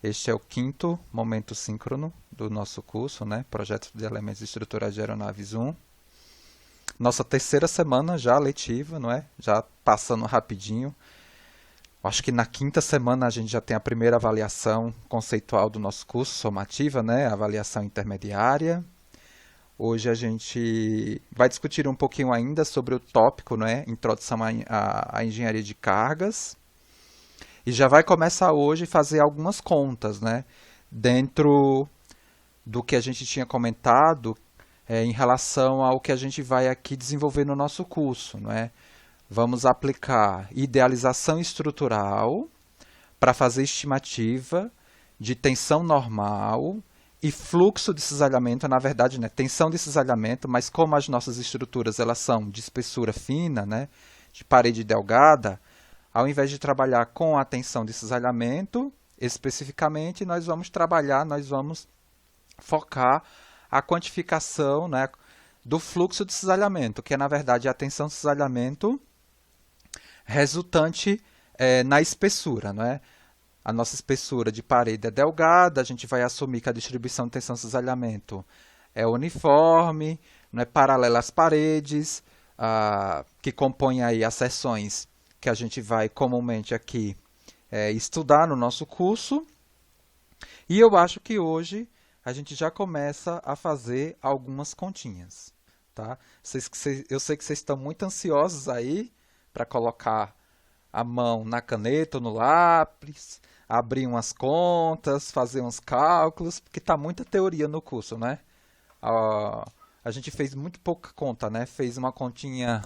Este é o quinto momento síncrono do nosso curso, né? Projeto de Elementos Estruturais de Aeronaves 1. Nossa terceira semana já letiva, não é? Já passando rapidinho. Acho que na quinta semana a gente já tem a primeira avaliação conceitual do nosso curso, somativa, né? Avaliação intermediária. Hoje a gente vai discutir um pouquinho ainda sobre o tópico, né? Introdução à engenharia de cargas. E já vai começar hoje a fazer algumas contas, né? Dentro do que a gente tinha comentado em relação ao que a gente vai aqui desenvolver no nosso curso, não é? Vamos aplicar idealização estrutural para fazer estimativa de tensão normal e fluxo de cisalhamento, na verdade, né, tensão de cisalhamento, mas como as nossas estruturas elas são de espessura fina, né, de parede delgada, ao invés de trabalhar com a tensão de cisalhamento, especificamente, nós vamos focar a quantificação, né, do fluxo de cisalhamento, que é, na verdade, a tensão de cisalhamento resultante na espessura, não é? A nossa espessura de parede é delgada, a gente vai assumir que a distribuição de tensão de cisalhamento é uniforme, não é paralela às paredes, que compõem aí as seções que a gente vai comumente aqui estudar no nosso curso. E eu acho que hoje a gente já começa a fazer algumas continhas, tá? Eu sei que vocês estão muito ansiosos aí para colocar a mão na caneta ou no lápis, abrir umas contas, fazer uns cálculos, porque está muita teoria no curso, né? A gente fez muito pouca conta, né? Fez uma continha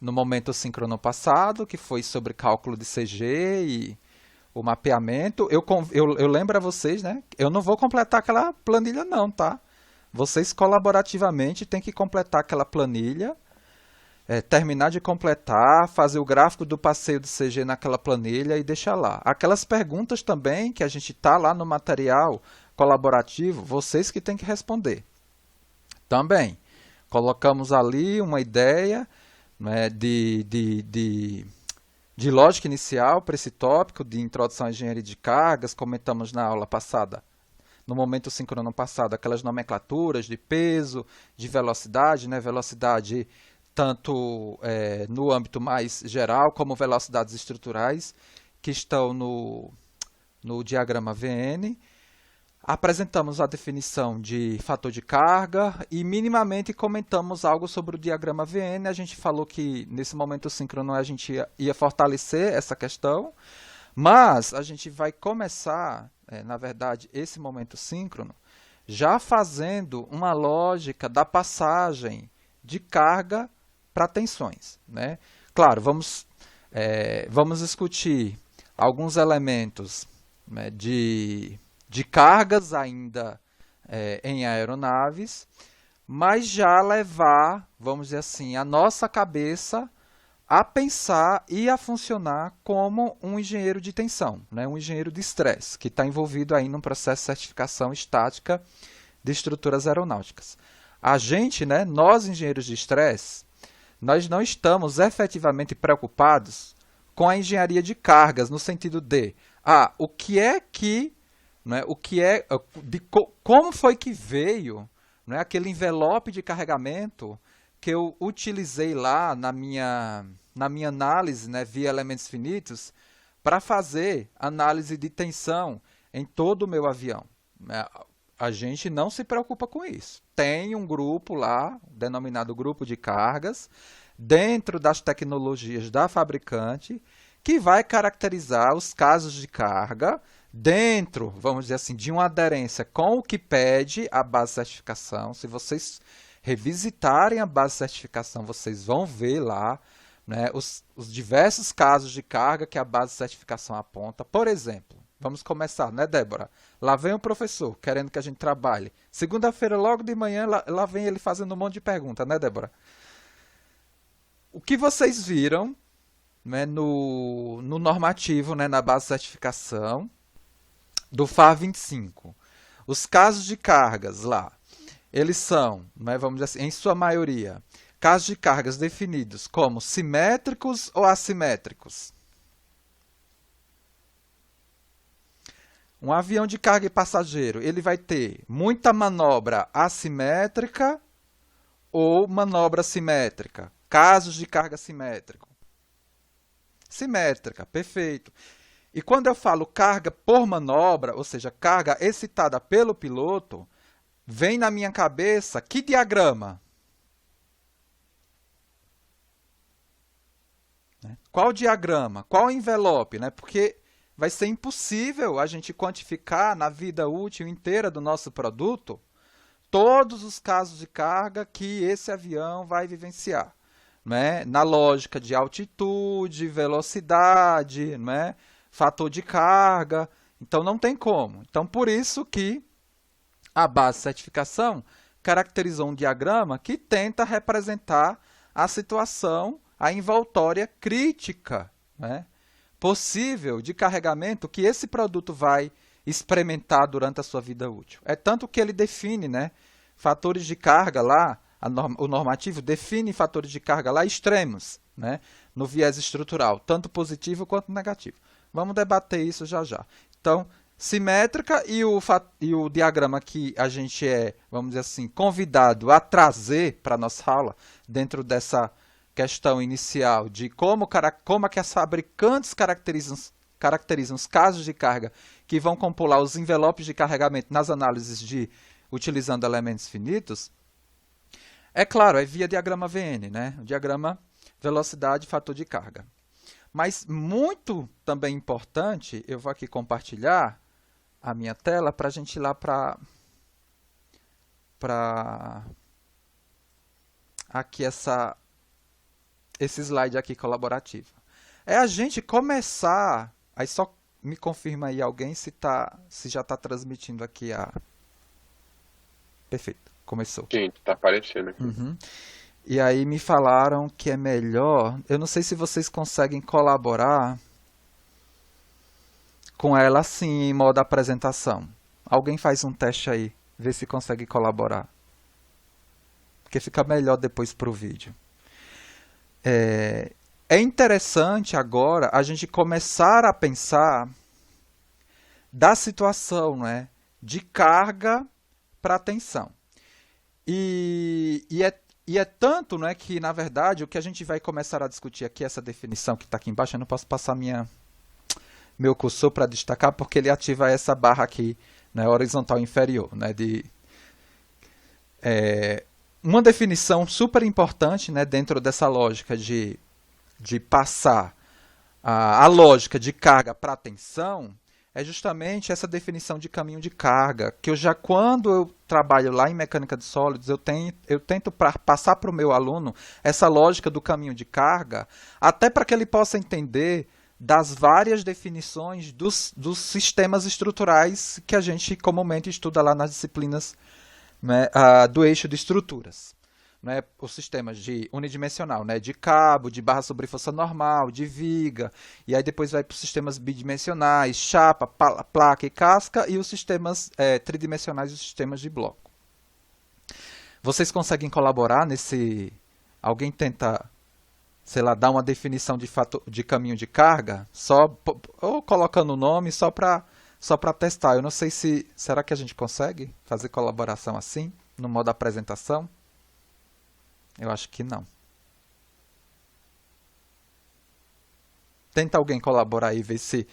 no momento síncrono passado, que foi sobre cálculo de CG e o mapeamento. Eu lembro a vocês, né? Eu não vou completar aquela planilha não, tá? Vocês colaborativamente têm que completar aquela planilha, terminar de completar, fazer o gráfico do passeio do CG naquela planilha e deixar lá. Aquelas perguntas também que a gente está lá no material colaborativo, vocês que têm que responder. Também, colocamos ali uma ideia, né, de lógica inicial para esse tópico de introdução à engenharia de cargas, comentamos na aula passada, no momento síncrono passado, aquelas nomenclaturas de peso, de velocidade, né, velocidade tanto no âmbito mais geral, como velocidades estruturais, que estão no diagrama VN. Apresentamos a definição de fator de carga e minimamente comentamos algo sobre o diagrama VN. A gente falou que nesse momento síncrono a gente ia fortalecer essa questão, mas a gente vai começar, na verdade, esse momento síncrono, já fazendo uma lógica da passagem de carga para tensões, né? Claro, vamos discutir alguns elementos, né, de cargas ainda em aeronaves, mas já levar, vamos dizer assim, a nossa cabeça a pensar e a funcionar como um engenheiro de tensão, né? Um engenheiro de estresse, que está envolvido aí num processo de certificação estática de estruturas aeronáuticas. A gente, né, nós engenheiros de estresse, nós não estamos efetivamente preocupados com a engenharia de cargas, no sentido de, o que é que, né, como foi que veio, né, aquele envelope de carregamento que eu utilizei lá na minha análise, né, via elementos finitos, para fazer análise de tensão em todo o meu avião. A gente não se preocupa com isso. Tem um grupo lá, denominado grupo de cargas, dentro das tecnologias da fabricante, que vai caracterizar os casos de carga dentro, vamos dizer assim, de uma aderência com o que pede a base de certificação. Se vocês revisitarem a base de certificação, vocês vão ver lá, né, os diversos casos de carga que a base de certificação aponta. Por exemplo, vamos começar, né, Débora? Lá vem o professor, querendo que a gente trabalhe. Segunda-feira, logo de manhã, lá vem ele fazendo um monte de perguntas, né, Débora? O que vocês viram, né, no normativo, né, na base de certificação do FAR 25? Os casos de cargas lá, eles são, né, vamos dizer assim, em sua maioria, casos de cargas definidos como simétricos ou assimétricos? Um avião de carga e passageiro, ele vai ter muita manobra assimétrica ou manobra simétrica? Casos de carga simétrica. Simétrica, perfeito. E quando eu falo carga por manobra, ou seja, carga excitada pelo piloto, vem na minha cabeça que diagrama? Qual diagrama? Qual envelope? Né? Porque vai ser impossível a gente quantificar na vida útil inteira do nosso produto todos os casos de carga que esse avião vai vivenciar. Né? Na lógica de altitude, velocidade, né? Fator de carga. Então não tem como. Então por isso que a base de certificação caracterizou um diagrama que tenta representar a situação, a envoltória crítica, né, possível de carregamento que esse produto vai experimentar durante a sua vida útil. É tanto que ele define, né, fatores de carga lá, o normativo define fatores de carga lá extremos, né, no viés estrutural, tanto positivo quanto negativo. Vamos debater isso já já. Então, simétrica e o diagrama que a gente é, vamos dizer assim, convidado a trazer para a nossa aula, dentro dessa questão inicial de como é que as fabricantes caracterizam os casos de carga que vão compor lá os envelopes de carregamento nas análises utilizando elementos finitos, é claro, é via diagrama VN, né? O diagrama velocidade fator de carga. Mas muito também importante, eu vou aqui compartilhar a minha tela para a gente ir lá para aqui esse slide aqui colaborativo. É a gente começar, aí só me confirma aí alguém se já está transmitindo aqui a... Perfeito, começou. Sim, tá aparecendo aqui. Uhum. E aí me falaram que é melhor, eu não sei se vocês conseguem colaborar com ela assim, em modo apresentação. Alguém faz um teste aí, vê se consegue colaborar. Porque fica melhor depois para o vídeo. É interessante agora a gente começar a pensar da situação, né, de carga para tensão. E é tanto, né, que, na verdade, o que a gente vai começar a discutir aqui, essa definição que está aqui embaixo, eu não posso passar meu cursor para destacar, porque ele ativa essa barra aqui, né, horizontal inferior, né, uma definição super importante, né, dentro dessa lógica de passar a lógica de carga para tensão, é justamente essa definição de caminho de carga, que quando eu trabalho lá em mecânica de sólidos, eu tento passar para o meu aluno essa lógica do caminho de carga, até para que ele possa entender das várias definições dos sistemas estruturais que a gente comumente estuda lá nas disciplinas, né, do eixo de estruturas. Né, os sistemas de unidimensional, né, de cabo, de barra sobre força normal, de viga, e aí depois vai para os sistemas bidimensionais, chapa, placa e casca, e os sistemas tridimensionais e os sistemas de bloco. Vocês conseguem colaborar nesse... Alguém tenta, sei lá, dar uma definição de caminho de carga, ou colocando o nome só para testar. Eu não sei se... Será que a gente consegue fazer colaboração assim, no modo apresentação? Eu acho que não. Tenta alguém colaborar aí, ver se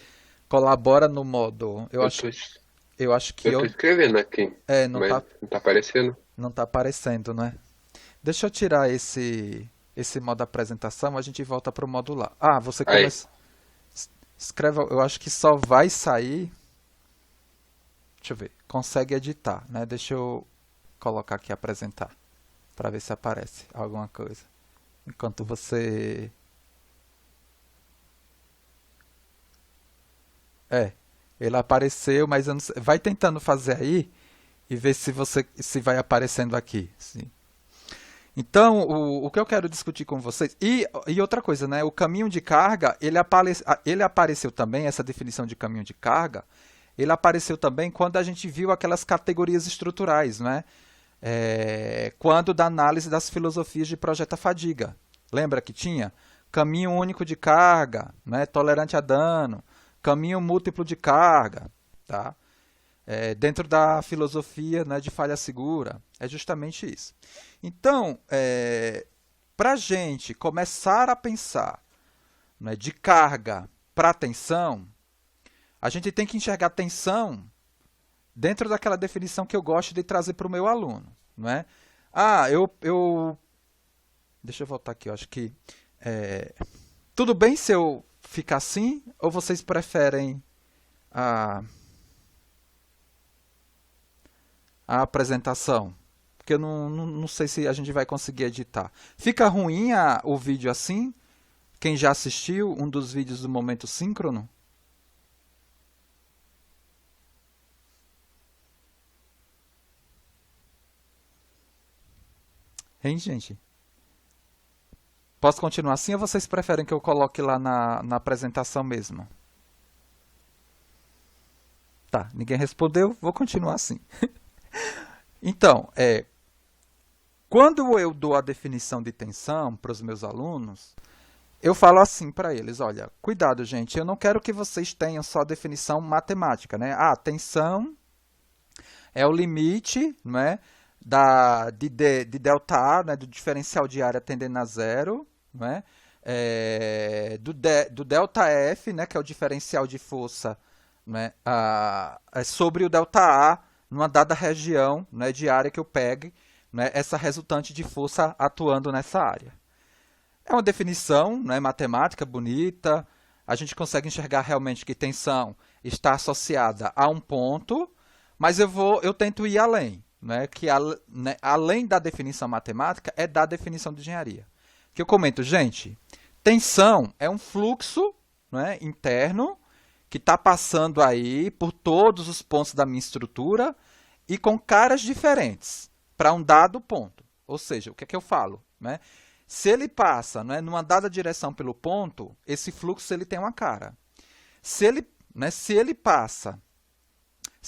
colabora no modo... Eu acho que Eu tô escrevendo aqui, não mas não tá aparecendo. não tá aparecendo, né? Deixa eu tirar esse modo apresentação, a gente volta para o modo lá. Ah, você começa... Escreva, eu acho que só vai sair... Deixa eu ver. Consegue editar, né? Deixa eu colocar aqui apresentar, para ver se aparece alguma coisa. Enquanto você... ele apareceu, mas eu não sei. Vai tentando fazer aí e ver se vai aparecendo aqui. Sim. Então, o que eu quero discutir com vocês... E outra coisa, né? O caminho de carga, ele apareceu também, essa definição de caminho de carga, ele apareceu também quando a gente viu aquelas categorias estruturais, né? Quando da análise das filosofias de projeta-fadiga. Lembra que tinha caminho único de carga, né, tolerante a dano, caminho múltiplo de carga. Tá? dentro da filosofia, né, de falha segura. É justamente isso. Então, para a gente começar a pensar, né, de carga para tensão, a gente tem que enxergar tensão dentro daquela definição que eu gosto de trazer para o meu aluno. Não é? Deixa eu voltar aqui, eu acho que... tudo bem se eu ficar assim, ou vocês preferem a apresentação? Porque eu não sei se a gente vai conseguir editar. Fica ruim o vídeo assim? Quem já assistiu um dos vídeos do Momento Síncrono? Hein, gente? Posso continuar assim ou vocês preferem que eu coloque lá na apresentação mesmo? Tá, ninguém respondeu, vou continuar assim. Então, quando eu dou a definição de tensão para os meus alunos, eu falo assim para eles, olha, cuidado, gente, eu não quero que vocês tenham só a definição matemática, né? Tensão é o limite, né, de delta A, né, do diferencial de área tendendo a zero, né, do delta F, né, que é o diferencial de força, né, sobre o delta A numa dada região, né, de área que eu pegue, né, essa resultante de força atuando nessa área. É uma definição, né, matemática bonita, a gente consegue enxergar realmente que tensão está associada a um ponto, mas eu tento ir além, né, que além da definição matemática é da definição de engenharia. Que eu comento, gente, tensão é um fluxo, né, interno que está passando aí por todos os pontos da minha estrutura e com caras diferentes para um dado ponto. Ou seja, o que é que eu falo? Né? Se ele passa, né, numa dada direção pelo ponto, esse fluxo ele tem uma cara. Se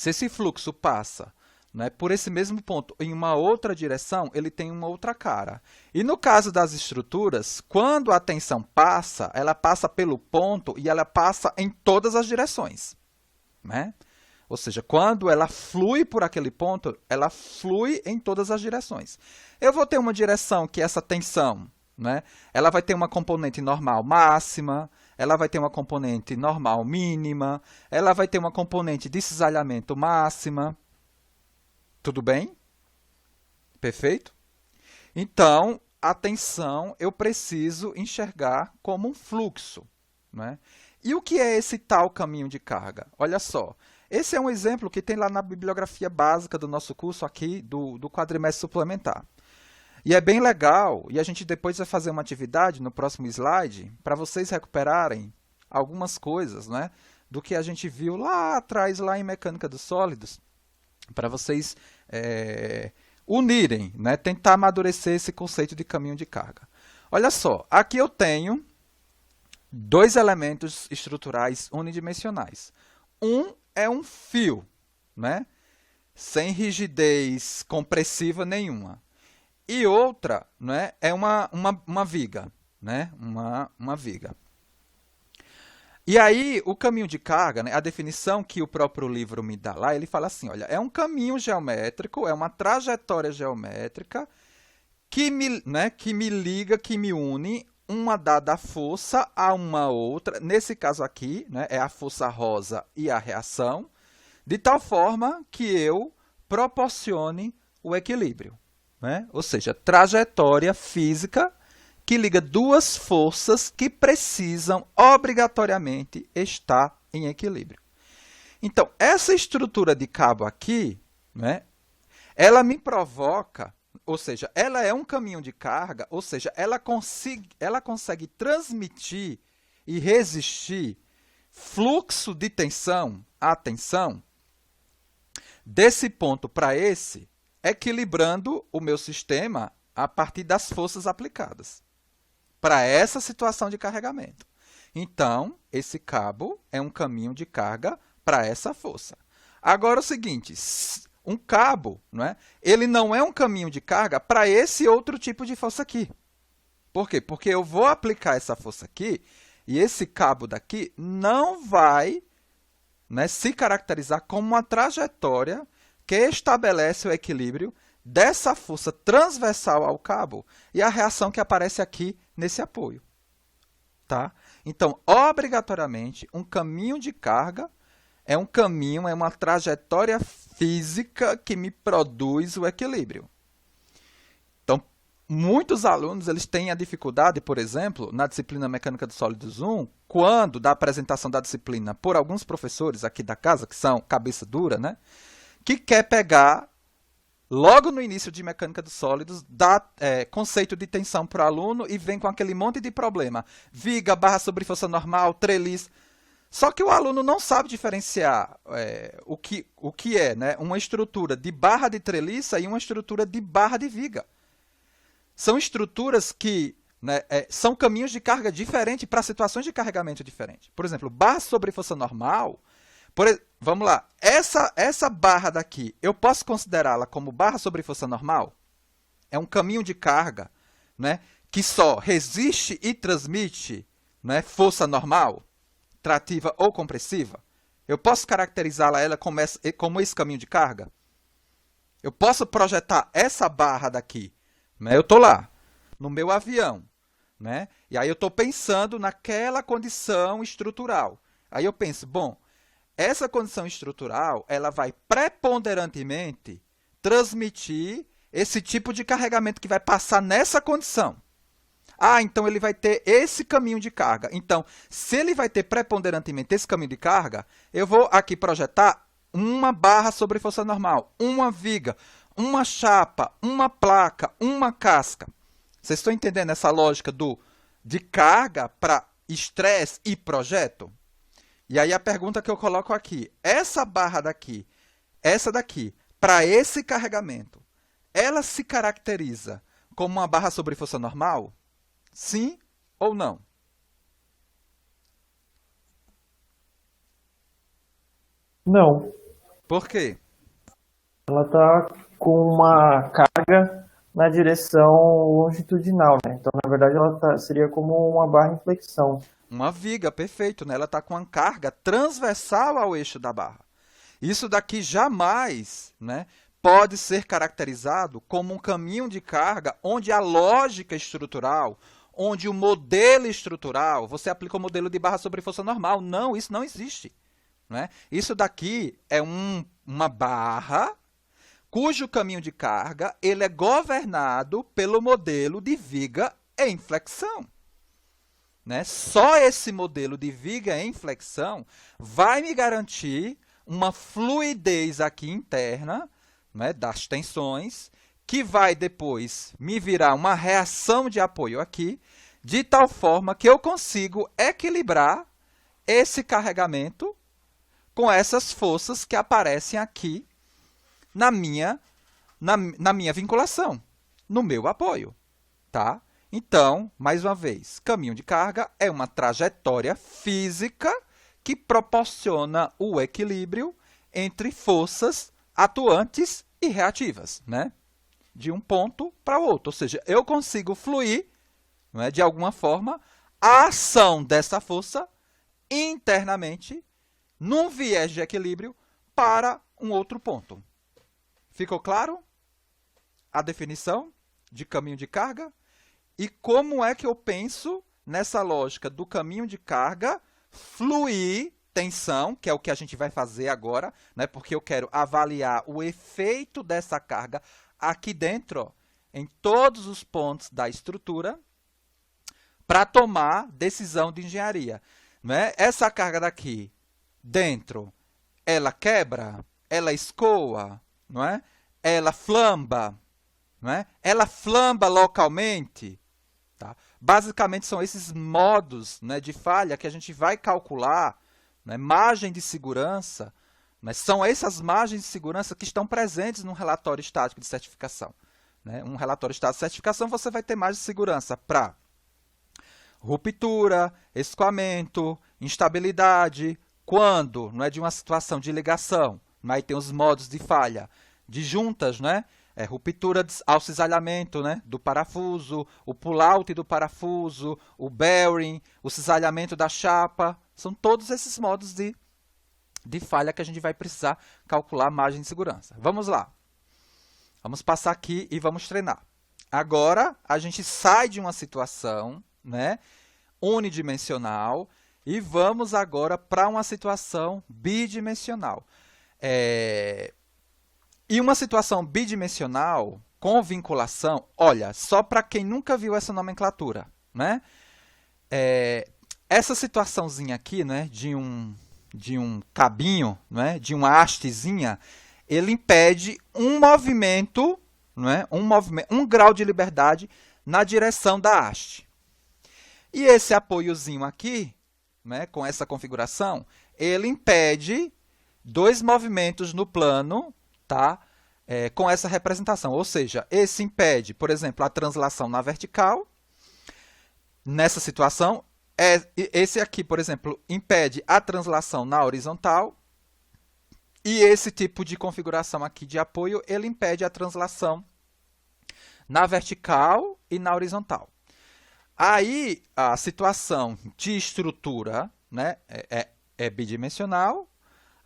esse fluxo passa, né, por esse mesmo ponto em uma outra direção, ele tem uma outra cara. E no caso das estruturas, quando a tensão passa, ela passa pelo ponto e ela passa em todas as direções. Né? Ou seja, quando ela flui por aquele ponto, ela flui em todas as direções. Eu vou ter uma direção que essa tensão, né, ela vai ter uma componente normal máxima, ela vai ter uma componente normal mínima, ela vai ter uma componente de cisalhamento máxima. Tudo bem? Perfeito? Então, a tensão eu preciso enxergar como um fluxo. Né? E o que é esse tal caminho de carga? Olha só, esse é um exemplo que tem lá na bibliografia básica do nosso curso aqui, do quadrimestre suplementar. E é bem legal, e a gente depois vai fazer uma atividade no próximo slide, para vocês recuperarem algumas coisas, né, do que a gente viu lá atrás, lá em mecânica dos sólidos, para vocês unirem, né, tentar amadurecer esse conceito de caminho de carga. Olha só, aqui eu tenho dois elementos estruturais unidimensionais. Um é um fio, né, sem rigidez compressiva nenhuma. E outra, né, é uma viga, né, uma viga. E aí, o caminho de carga, né, a definição que o próprio livro me dá lá, ele fala assim, olha, é um caminho geométrico, é uma trajetória geométrica que me liga, que me une uma dada força a uma outra. Nesse caso aqui, né, é a força rosa e a reação, de tal forma que eu proporcione o equilíbrio. Né? Ou seja, trajetória física que liga duas forças que precisam obrigatoriamente estar em equilíbrio. Então, essa estrutura de cabo aqui, né, ela me provoca, ou seja, ela é um caminho de carga, ou seja, ela consegue transmitir e resistir fluxo de tensão a tensão desse ponto para esse, equilibrando o meu sistema a partir das forças aplicadas para essa situação de carregamento. Então, esse cabo é um caminho de carga para essa força. Agora, é o seguinte, um cabo, ele não é um caminho de carga para esse outro tipo de força aqui. Por quê? Porque eu vou aplicar essa força aqui e esse cabo daqui não vai né, se caracterizar como uma trajetória que estabelece o equilíbrio dessa força transversal ao cabo e a reação que aparece aqui nesse apoio. Tá? Então, obrigatoriamente, um caminho de carga é um caminho, é uma trajetória física que me produz o equilíbrio. Então, muitos alunos eles têm a dificuldade, por exemplo, na disciplina Mecânica dos Sólidos 1, quando da apresentação da disciplina por alguns professores aqui da casa, que são cabeça dura, né, que quer pegar, logo no início de Mecânica dos Sólidos, dá conceito de tensão para o aluno e vem com aquele monte de problema. Viga, barra sobre força normal, treliz. Só que o aluno não sabe diferenciar o que é, né, uma estrutura de barra de treliça e uma estrutura de barra de viga. São estruturas que, né, são caminhos de carga diferentes para situações de carregamento diferentes. Por exemplo, barra sobre força normal, vamos lá, essa barra daqui, eu posso considerá-la como barra sobre força normal? É um caminho de carga, né, que só resiste e transmite, né, força normal, trativa ou compressiva? Eu posso caracterizá-la como esse caminho de carga? Eu posso projetar essa barra daqui, né? Eu estou lá, no meu avião, né? E aí eu estou pensando naquela condição estrutural. Aí eu penso, bom, essa condição estrutural ela vai preponderantemente transmitir esse tipo de carregamento que vai passar nessa condição. Ah, então ele vai ter esse caminho de carga. Então, se ele vai ter preponderantemente esse caminho de carga, eu vou aqui projetar uma barra sobre força normal, uma viga, uma chapa, uma placa, uma casca. Vocês estão entendendo essa lógica de carga para estresse e projeto? E aí a pergunta que eu coloco aqui, essa barra daqui, essa daqui, para esse carregamento, ela se caracteriza como uma barra sobre força normal? Sim ou não? Não, Por quê? ela está com uma carga na direção longitudinal, né? Então, na verdade, seria como uma barra em flexão. Uma viga, perfeito, né? Ela está com uma carga transversal ao eixo da barra. Isso daqui jamais, né, pode ser caracterizado como um caminho de carga onde a lógica estrutural, onde o modelo estrutural, você aplica o modelo de barra sobre força normal. Não, isso não existe. Né? Isso daqui é uma barra cujo caminho de carga ele é governado pelo modelo de viga em flexão. Né? Só esse modelo de viga em flexão vai me garantir uma fluidez aqui interna, né, das tensões, que vai depois me virar uma reação de apoio aqui, de tal forma que eu consigo equilibrar esse carregamento com essas forças que aparecem aqui na minha vinculação, no meu apoio. Tá? Então, mais uma vez, caminho de carga é uma trajetória física que proporciona o equilíbrio entre forças atuantes e reativas, né? De um ponto para o outro. Ou seja, eu consigo fluir, né, de alguma forma, a ação dessa força internamente num viés de equilíbrio para um outro ponto. Ficou claro a definição de caminho de carga? E como é que eu penso nessa lógica do caminho de carga fluir tensão, que é o que a gente vai fazer agora, né? Porque eu quero avaliar o efeito dessa carga aqui dentro, ó, em todos os pontos da estrutura, para tomar decisão de engenharia. Né? Essa carga daqui, dentro, ela quebra, ela escoa, não é? Ela flamba, não é? Ela flamba localmente. Tá? Basicamente, são esses modos, né, de falha que a gente vai calcular, né, margem de segurança, né, são essas margens de segurança que estão presentes no relatório estático de certificação. Né? Um relatório estático de certificação, você vai ter margem de segurança para ruptura, escoamento, instabilidade, quando não é de uma situação de ligação, aí tem os modos de falha, de juntas, né? Ruptura ao cisalhamento, né, do parafuso, o pull-out do parafuso, o bearing, o cisalhamento da chapa, são todos esses modos de de falha que a gente vai precisar calcular a margem de segurança. Vamos lá. Vamos passar aqui e vamos treinar. Agora, a gente sai de uma situação, né, unidimensional e vamos agora para uma situação bidimensional. E uma situação bidimensional com vinculação, olha, só para quem nunca viu essa nomenclatura, né? Essa situaçãozinha aqui, né, de um cabinho, né, de uma hastezinha, ele impede um movimento, né, um grau de liberdade na direção da haste. E esse apoiozinho aqui, né, com essa configuração, ele impede 2 movimentos no plano, tá? Com essa representação. Ou seja, esse impede, por exemplo, a translação na vertical. Nessa situação, esse aqui, por exemplo, impede a translação na horizontal. E esse tipo de configuração aqui de apoio, ele impede a translação na vertical e na horizontal. Aí, a situação de estrutura, né, é bidimensional,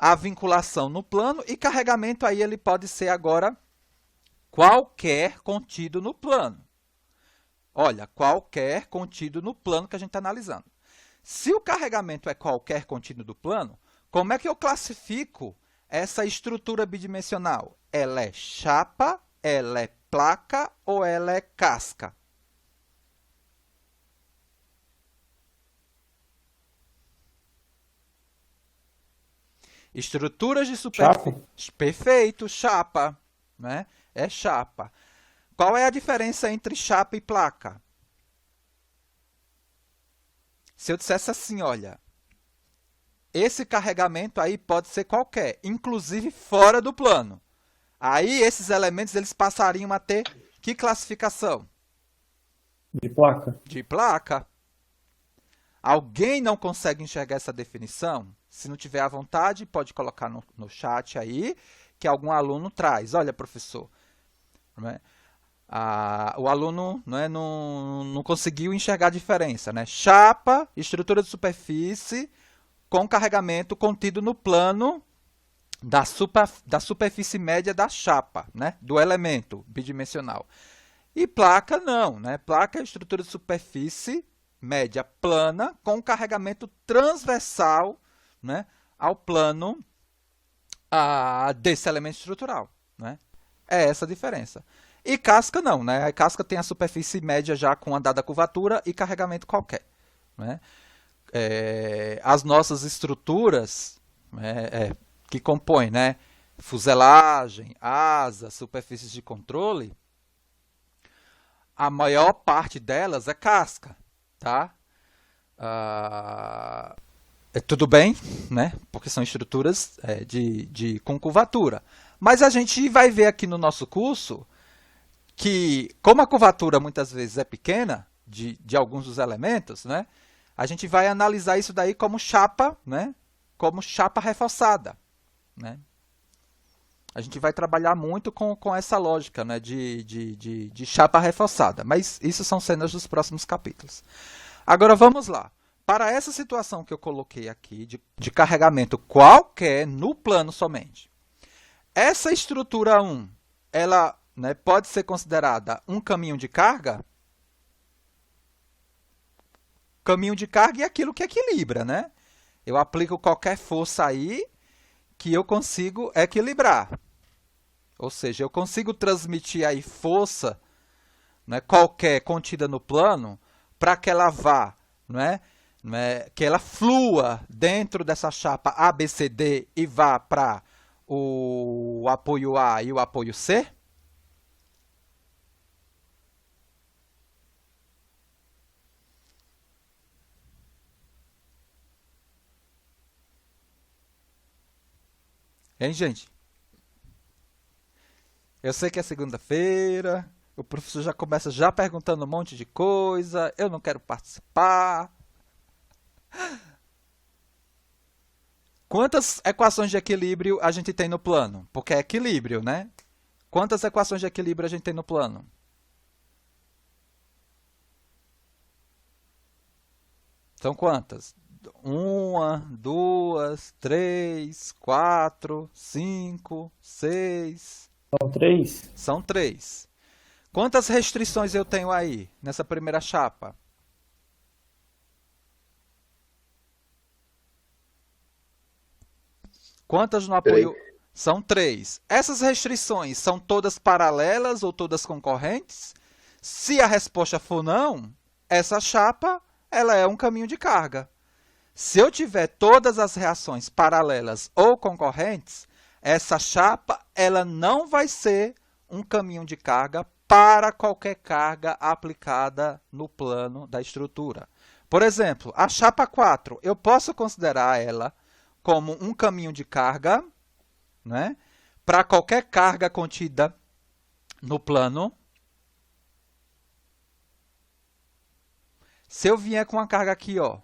a vinculação no plano e carregamento aí ele pode ser agora qualquer contido no plano. Olha, qualquer contido no plano que a gente está analisando. Se o carregamento é qualquer contido do plano, como é que eu classifico essa estrutura bidimensional? Ela é chapa, ela é placa ou ela é casca? Estruturas de superfície. Perfeito, chapa, né? É chapa. Qual é a diferença entre chapa e placa? Se eu dissesse assim, olha, esse carregamento aí pode ser qualquer, inclusive fora do plano. Aí esses elementos eles passariam a ter que classificação? De placa. De placa. Alguém não consegue enxergar essa definição? Se não tiver à vontade, pode colocar no chat aí, que algum aluno traz. Olha, professor, né? O aluno, né, não conseguiu enxergar a diferença, né? Chapa, estrutura de superfície com carregamento contido no plano da superfície média da chapa, né? Do elemento bidimensional. E placa não, né? Placa é estrutura de superfície média plana com carregamento transversal, né, ao plano desse elemento estrutural, né? É essa a diferença. E casca não, né? A casca tem a superfície média já com a dada curvatura e carregamento qualquer, né? As nossas estruturas, né, que compõem, né, fuselagem, asa, superfícies de controle, a maior parte delas é casca, tá? Tudo bem, né? Porque são estruturas com curvatura. Mas a gente vai ver aqui no nosso curso que, como a curvatura muitas vezes é pequena, de alguns dos elementos, né? A gente vai analisar isso daí como chapa, né? Como chapa reforçada, né? A gente vai trabalhar muito com essa lógica, né? de chapa reforçada. Mas isso são cenas dos próximos capítulos. Agora vamos lá. Para essa situação que eu coloquei aqui, de carregamento qualquer no plano somente, essa estrutura 1, ela, né, pode ser considerada um caminho de carga? Caminho de carga é aquilo que equilibra, né? Eu aplico qualquer força aí que eu consigo equilibrar. Ou seja, eu consigo transmitir aí força, né, qualquer contida no plano para que ela vá, que ela flua dentro dessa chapa ABCD e vá para o apoio A e o apoio C? Hein, gente? Eu sei que é segunda-feira, o professor já começa já perguntando um monte de coisa, eu não quero participar. Quantas equações de equilíbrio a gente tem no plano? Porque é equilíbrio, né? Quantas equações de equilíbrio a gente tem no plano? São quantas? 1, uma, duas, três, quatro, cinco, seis. São 3? São 3. Quantas restrições eu tenho aí nessa primeira chapa? Quantas no apoio? São 3. Essas restrições são todas paralelas ou todas concorrentes? Se a resposta for não, essa chapa ela é um caminho de carga. Se eu tiver todas as reações paralelas ou concorrentes, essa chapa ela não vai ser um caminho de carga para qualquer carga aplicada no plano da estrutura. Por exemplo, a chapa 4, eu posso considerar ela como um caminho de carga, né, para qualquer carga contida no plano. Se eu vier com uma carga aqui, ó,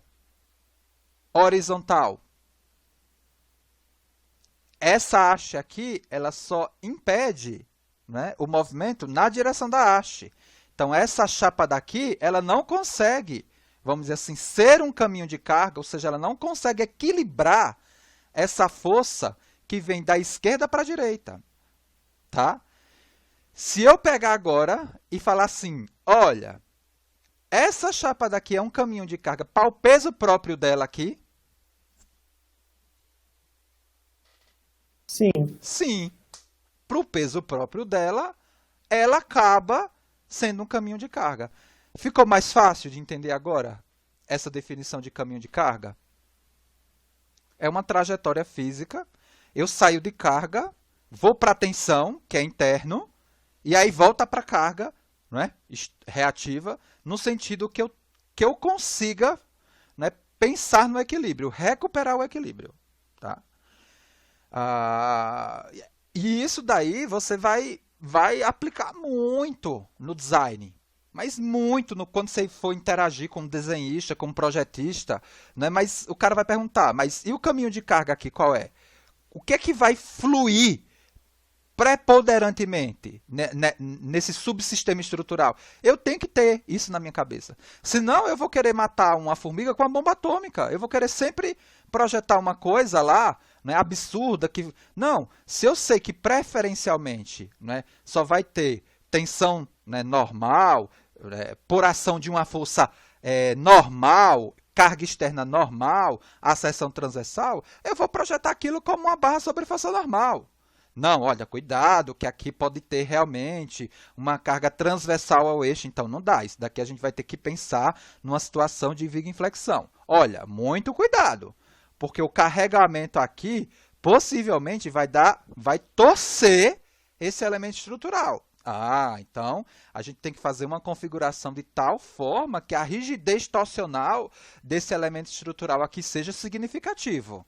horizontal, essa haste aqui, ela só impede, né, o movimento na direção da haste. Então, essa chapa daqui, ela não consegue, vamos dizer assim, ser um caminho de carga, ou seja, ela não consegue equilibrar essa força que vem da esquerda para a direita. Tá? Se eu pegar agora e falar assim, olha, essa chapa daqui é um caminho de carga para o peso próprio dela aqui, Sim. sim, para o peso próprio dela, ela acaba sendo um caminho de carga. Ficou mais fácil de entender agora essa definição de caminho de carga? É uma trajetória física, eu saio de carga, vou para a tensão, que é interno, e aí volta para a carga, né, reativa, no sentido que eu consiga, né, pensar no equilíbrio, recuperar o equilíbrio. Tá? E isso daí você vai aplicar muito no design, mas muito quando você for interagir com um desenhista, com um projetista, né? Mas o cara vai perguntar, mas e o caminho de carga aqui qual é? O que é que vai fluir preponderantemente nesse subsistema estrutural? Eu tenho que ter isso na minha cabeça. Senão eu vou querer matar uma formiga com uma bomba atômica. Eu vou querer sempre projetar uma coisa lá, né, absurda. Não, se eu sei que preferencialmente, né, só vai ter tensão, né, normal, por ação de uma força normal, carga externa normal, acessão transversal, eu vou projetar aquilo como uma barra sobre força normal. Não, olha, cuidado, que aqui pode ter realmente uma carga transversal ao eixo, então não dá. Isso daqui a gente vai ter que pensar numa situação de viga em flexão. Olha, muito cuidado, porque o carregamento aqui possivelmente vai torcer esse elemento estrutural. Então a gente tem que fazer uma configuração de tal forma que a rigidez torsional desse elemento estrutural aqui seja significativo.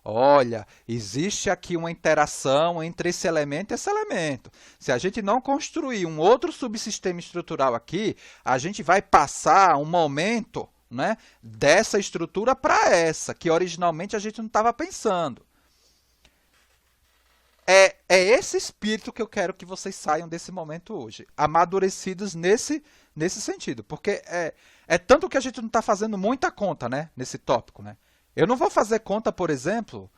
Olha, existe aqui uma interação entre esse elemento e esse elemento. Se a gente não construir um outro subsistema estrutural aqui, a gente vai passar um momento, né, dessa estrutura para essa, que originalmente a gente não estava pensando. É esse espírito que eu quero que vocês saiam desse momento hoje, amadurecidos nesse sentido, porque é tanto que a gente não está fazendo muita conta, né, nesse tópico, né? Eu não vou fazer conta, por exemplo,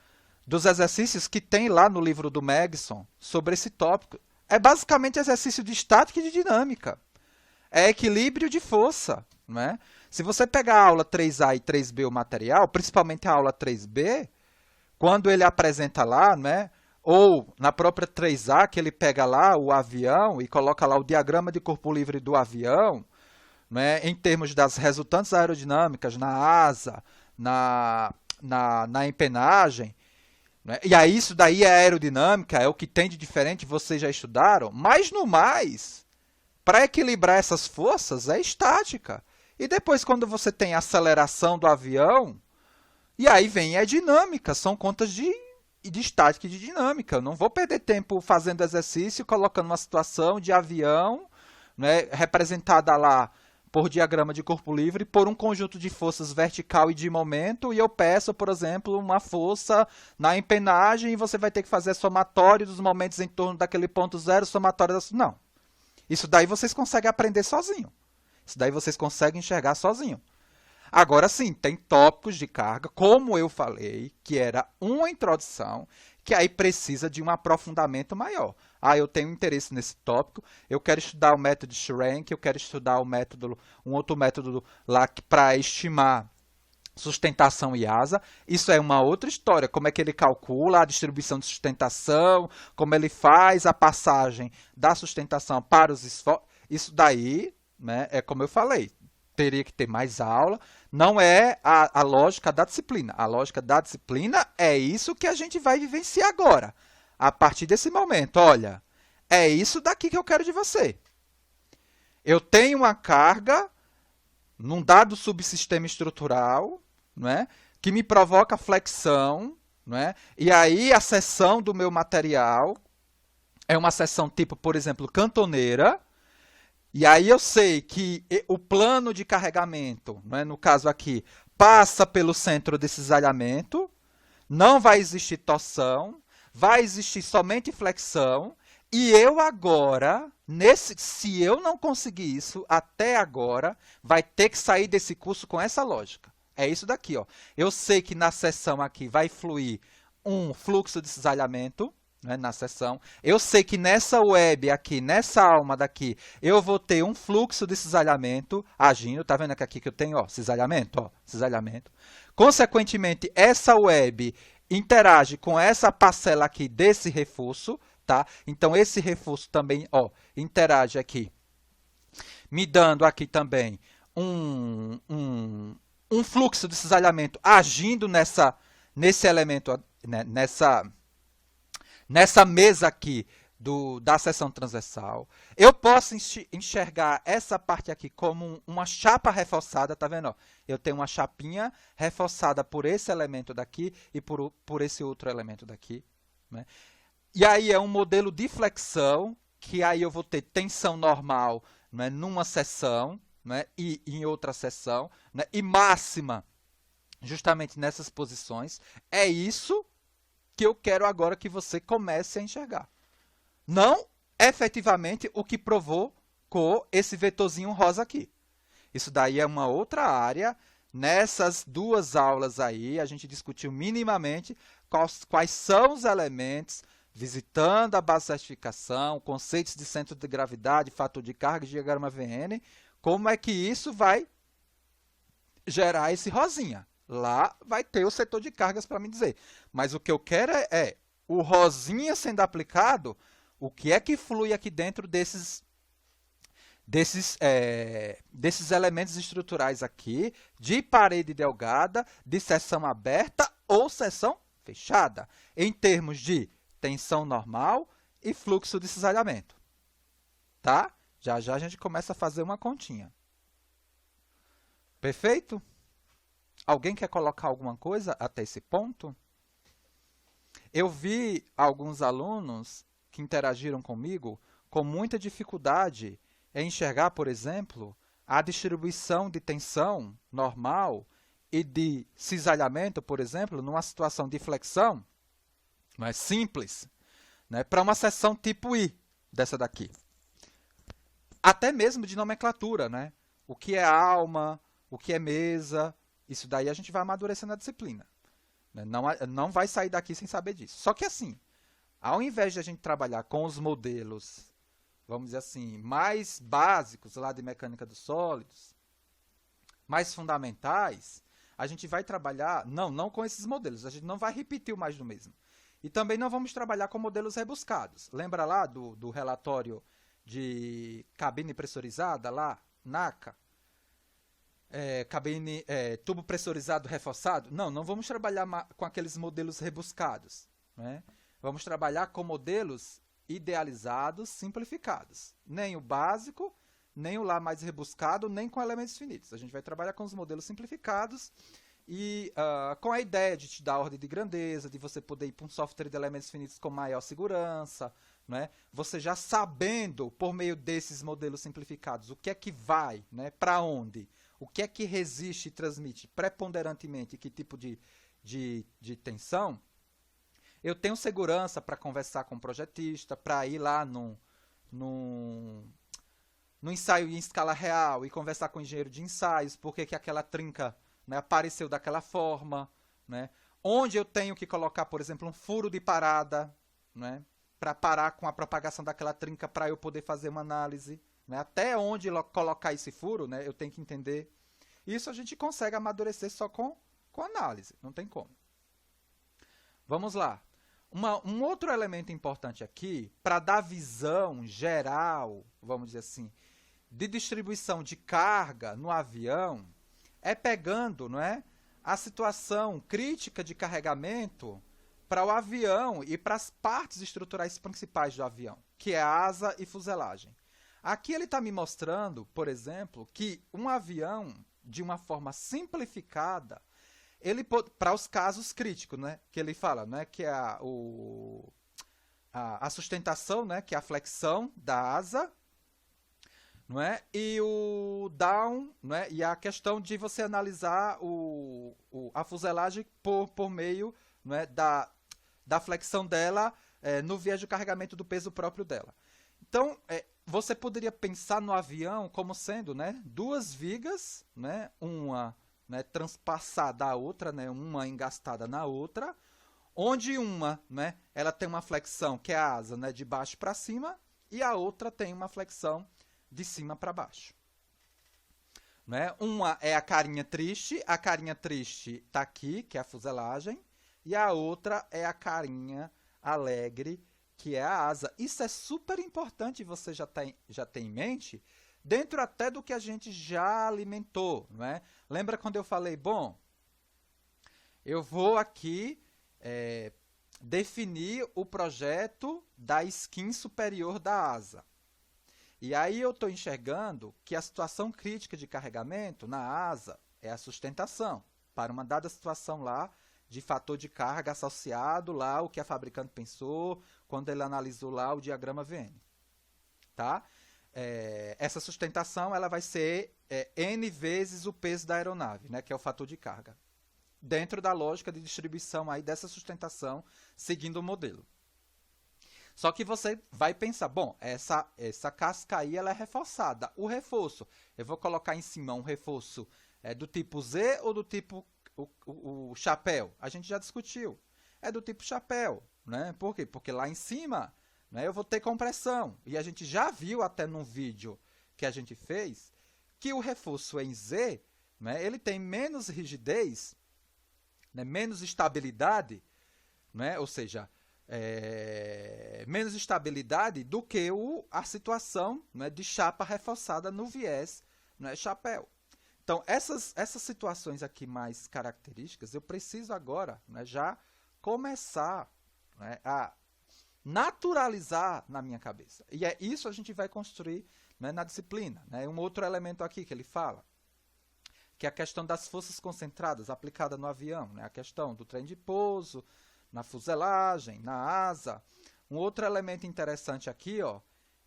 dos exercícios que tem lá no livro do Megson sobre esse tópico. É basicamente exercício de estática e de dinâmica. É equilíbrio de força, né? Se você pegar a aula 3A e 3B o material, principalmente a aula 3B, quando ele apresenta lá, né, ou na própria 3A, que ele pega lá o avião e coloca lá o diagrama de corpo livre do avião, né, em termos das resultantes aerodinâmicas na asa, na empenagem, né? E aí isso daí é aerodinâmica, é o que tem de diferente, vocês já estudaram, mas no mais, para equilibrar essas forças é estática. E depois quando você tem a aceleração do avião, e aí vem a dinâmica, são contas de estática e de dinâmica. Eu não vou perder tempo fazendo exercício, colocando uma situação de avião, né, representada lá por diagrama de corpo livre, por um conjunto de forças vertical e de momento, e eu peço, por exemplo, uma força na empenagem, e você vai ter que fazer somatório dos momentos em torno daquele ponto zero, somatório das... Não. Isso daí vocês conseguem aprender sozinho. Isso daí vocês conseguem enxergar sozinho. Agora sim, tem tópicos de carga, como eu falei, que era uma introdução, que aí precisa de um aprofundamento maior. Ah, eu tenho interesse nesse tópico, eu quero estudar o método Schrank, eu quero estudar um outro método lá para estimar sustentação e asa. Isso é uma outra história, como é que ele calcula a distribuição de sustentação, como ele faz a passagem da sustentação para os esforços. Isso daí, né, é como eu falei, teria que ter mais aula. Não é a lógica da disciplina. A lógica da disciplina é isso que a gente vai vivenciar agora. A partir desse momento, olha, é isso daqui que eu quero de você. Eu tenho uma carga num dado subsistema estrutural, não é, que me provoca flexão, não é, e aí a seção do meu material é uma seção tipo, por exemplo, cantoneira. E aí eu sei que o plano de carregamento, né, no caso aqui, passa pelo centro desse cisalhamento, não vai existir torção, vai existir somente flexão, e eu agora, se eu não conseguir isso até agora, vai ter que sair desse curso com essa lógica. É isso daqui, ó. Eu sei que na seção aqui vai fluir um fluxo de cisalhamento, né, na seção. Eu sei que nessa web aqui, nessa alma daqui, eu vou ter um fluxo de cisalhamento agindo. Tá vendo aqui que eu tenho, ó, cisalhamento, ó, cisalhamento. Consequentemente, essa web interage com essa parcela aqui desse reforço, tá? Então, esse reforço também, ó, interage aqui, me dando aqui também um fluxo de cisalhamento agindo nesse elemento, né, nessa mesa aqui da seção transversal. Eu posso enxergar essa parte aqui como uma chapa reforçada, tá vendo? Ó? Eu tenho uma chapinha reforçada por esse elemento daqui e por esse outro elemento daqui. Né? E aí é um modelo de flexão, que aí eu vou ter tensão normal, né, numa seção, né, e em outra seção, né, e máxima justamente nessas posições. É isso que eu quero agora que você comece a enxergar. Não efetivamente o que provocou esse vetorzinho rosa aqui. Isso daí é uma outra área. Nessas duas aulas aí, a gente discutiu minimamente quais são os elementos, visitando a base de certificação, conceitos de centro de gravidade, fator de carga e diagrama VN, como é que isso vai gerar esse rosinha. Lá vai ter o setor de cargas para me dizer. Mas o que eu quero é o rosinha sendo aplicado, o que é que flui aqui dentro desses elementos estruturais aqui, de parede delgada, de seção aberta ou seção fechada, em termos de tensão normal e fluxo de cisalhamento. Tá? Já já a gente começa a fazer uma continha. Perfeito? Alguém quer colocar alguma coisa até esse ponto? Eu vi alguns alunos que interagiram comigo com muita dificuldade em enxergar, por exemplo, a distribuição de tensão normal e de cisalhamento, por exemplo, numa situação de flexão, não é simples, né, para uma seção tipo I, dessa daqui. Até mesmo de nomenclatura, né? O que é alma, o que é mesa, isso daí a gente vai amadurecendo a disciplina. Né? Não vai sair daqui sem saber disso. Só que assim, ao invés de a gente trabalhar com os modelos, vamos dizer assim, mais básicos lá de mecânica dos sólidos, mais fundamentais, a gente vai trabalhar, não com esses modelos, a gente não vai repetir o mais do mesmo. E também não vamos trabalhar com modelos rebuscados. Lembra lá do relatório de cabine pressurizada, lá, NACA? Tubo pressurizado reforçado? Não vamos trabalhar com aqueles modelos rebuscados. Né? Vamos trabalhar com modelos idealizados, simplificados. Nem o básico, nem o lá mais rebuscado, nem com elementos finitos. A gente vai trabalhar com os modelos simplificados e com a ideia de te dar ordem de grandeza, de você poder ir para um software de elementos finitos com maior segurança, né? Você já sabendo, por meio desses modelos simplificados, o que é que vai, né? Para onde, o que é que resiste e transmite preponderantemente que tipo de tensão, eu tenho segurança para conversar com o projetista, para ir lá no ensaio em escala real e conversar com o engenheiro de ensaios, porque que aquela trinca né, apareceu daquela forma, né, onde eu tenho que colocar, por exemplo, um furo de parada, né, para parar com a propagação daquela trinca para eu poder fazer uma análise, né, até onde colocar esse furo, né, eu tenho que entender. Isso a gente consegue amadurecer só com análise, não tem como. Vamos lá. Um outro elemento importante aqui, para dar visão geral, vamos dizer assim, de distribuição de carga no avião, é pegando, não é, a situação crítica de carregamento para o avião e para as partes estruturais principais do avião, que é asa e fuselagem. Aqui ele está me mostrando, por exemplo, que um avião, de uma forma simplificada, ele para os casos críticos, né, que ele fala, né, que é a sustentação, né, que é a flexão da asa, não é, e o down, não é, e a questão de você analisar a fuselagem por meio, não é, da flexão dela no viés de carregamento do peso próprio dela. Então, você poderia pensar no avião como sendo, né, duas vigas, né, uma, né, transpassada a outra, né, uma engastada na outra, onde uma, né, ela tem uma flexão que é a asa, né, de baixo para cima, e a outra tem uma flexão de cima para baixo. Né? Uma é a carinha triste está aqui, que é a fuselagem, e a outra é a carinha alegre, que é a asa. Isso é super importante você já ter em mente, dentro até do que a gente já alimentou. Não é? Lembra quando eu falei, bom, eu vou aqui definir o projeto da skin superior da asa. E aí eu estou enxergando que a situação crítica de carregamento na asa é a sustentação, para uma dada situação lá de fator de carga associado lá o que a fabricante pensou quando ele analisou lá o diagrama VN. Tá? Essa sustentação ela vai ser N vezes o peso da aeronave, né, que é o fator de carga, dentro da lógica de distribuição aí dessa sustentação seguindo o modelo. Só que você vai pensar, bom, essa casca aí ela é reforçada. O reforço, eu vou colocar em cima um reforço do tipo Z ou do tipo o chapéu? A gente já discutiu. É do tipo chapéu. Né? Por quê? Porque lá em cima, né, eu vou ter compressão. E a gente já viu até num vídeo que a gente fez que o reforço em Z, né, ele tem menos rigidez, né, menos estabilidade, né, ou seja, menos estabilidade do que a situação, né, de chapa reforçada no viés, né, chapéu. Então, essas situações aqui mais características, eu preciso agora, né, já começar, né, a naturalizar na minha cabeça. E é isso a gente vai construir, né, na disciplina. Né? Um outro elemento aqui que ele fala, que é a questão das forças concentradas aplicada no avião, né? A questão do trem de pouso, na fuselagem, na asa. Um outro elemento interessante aqui, ó,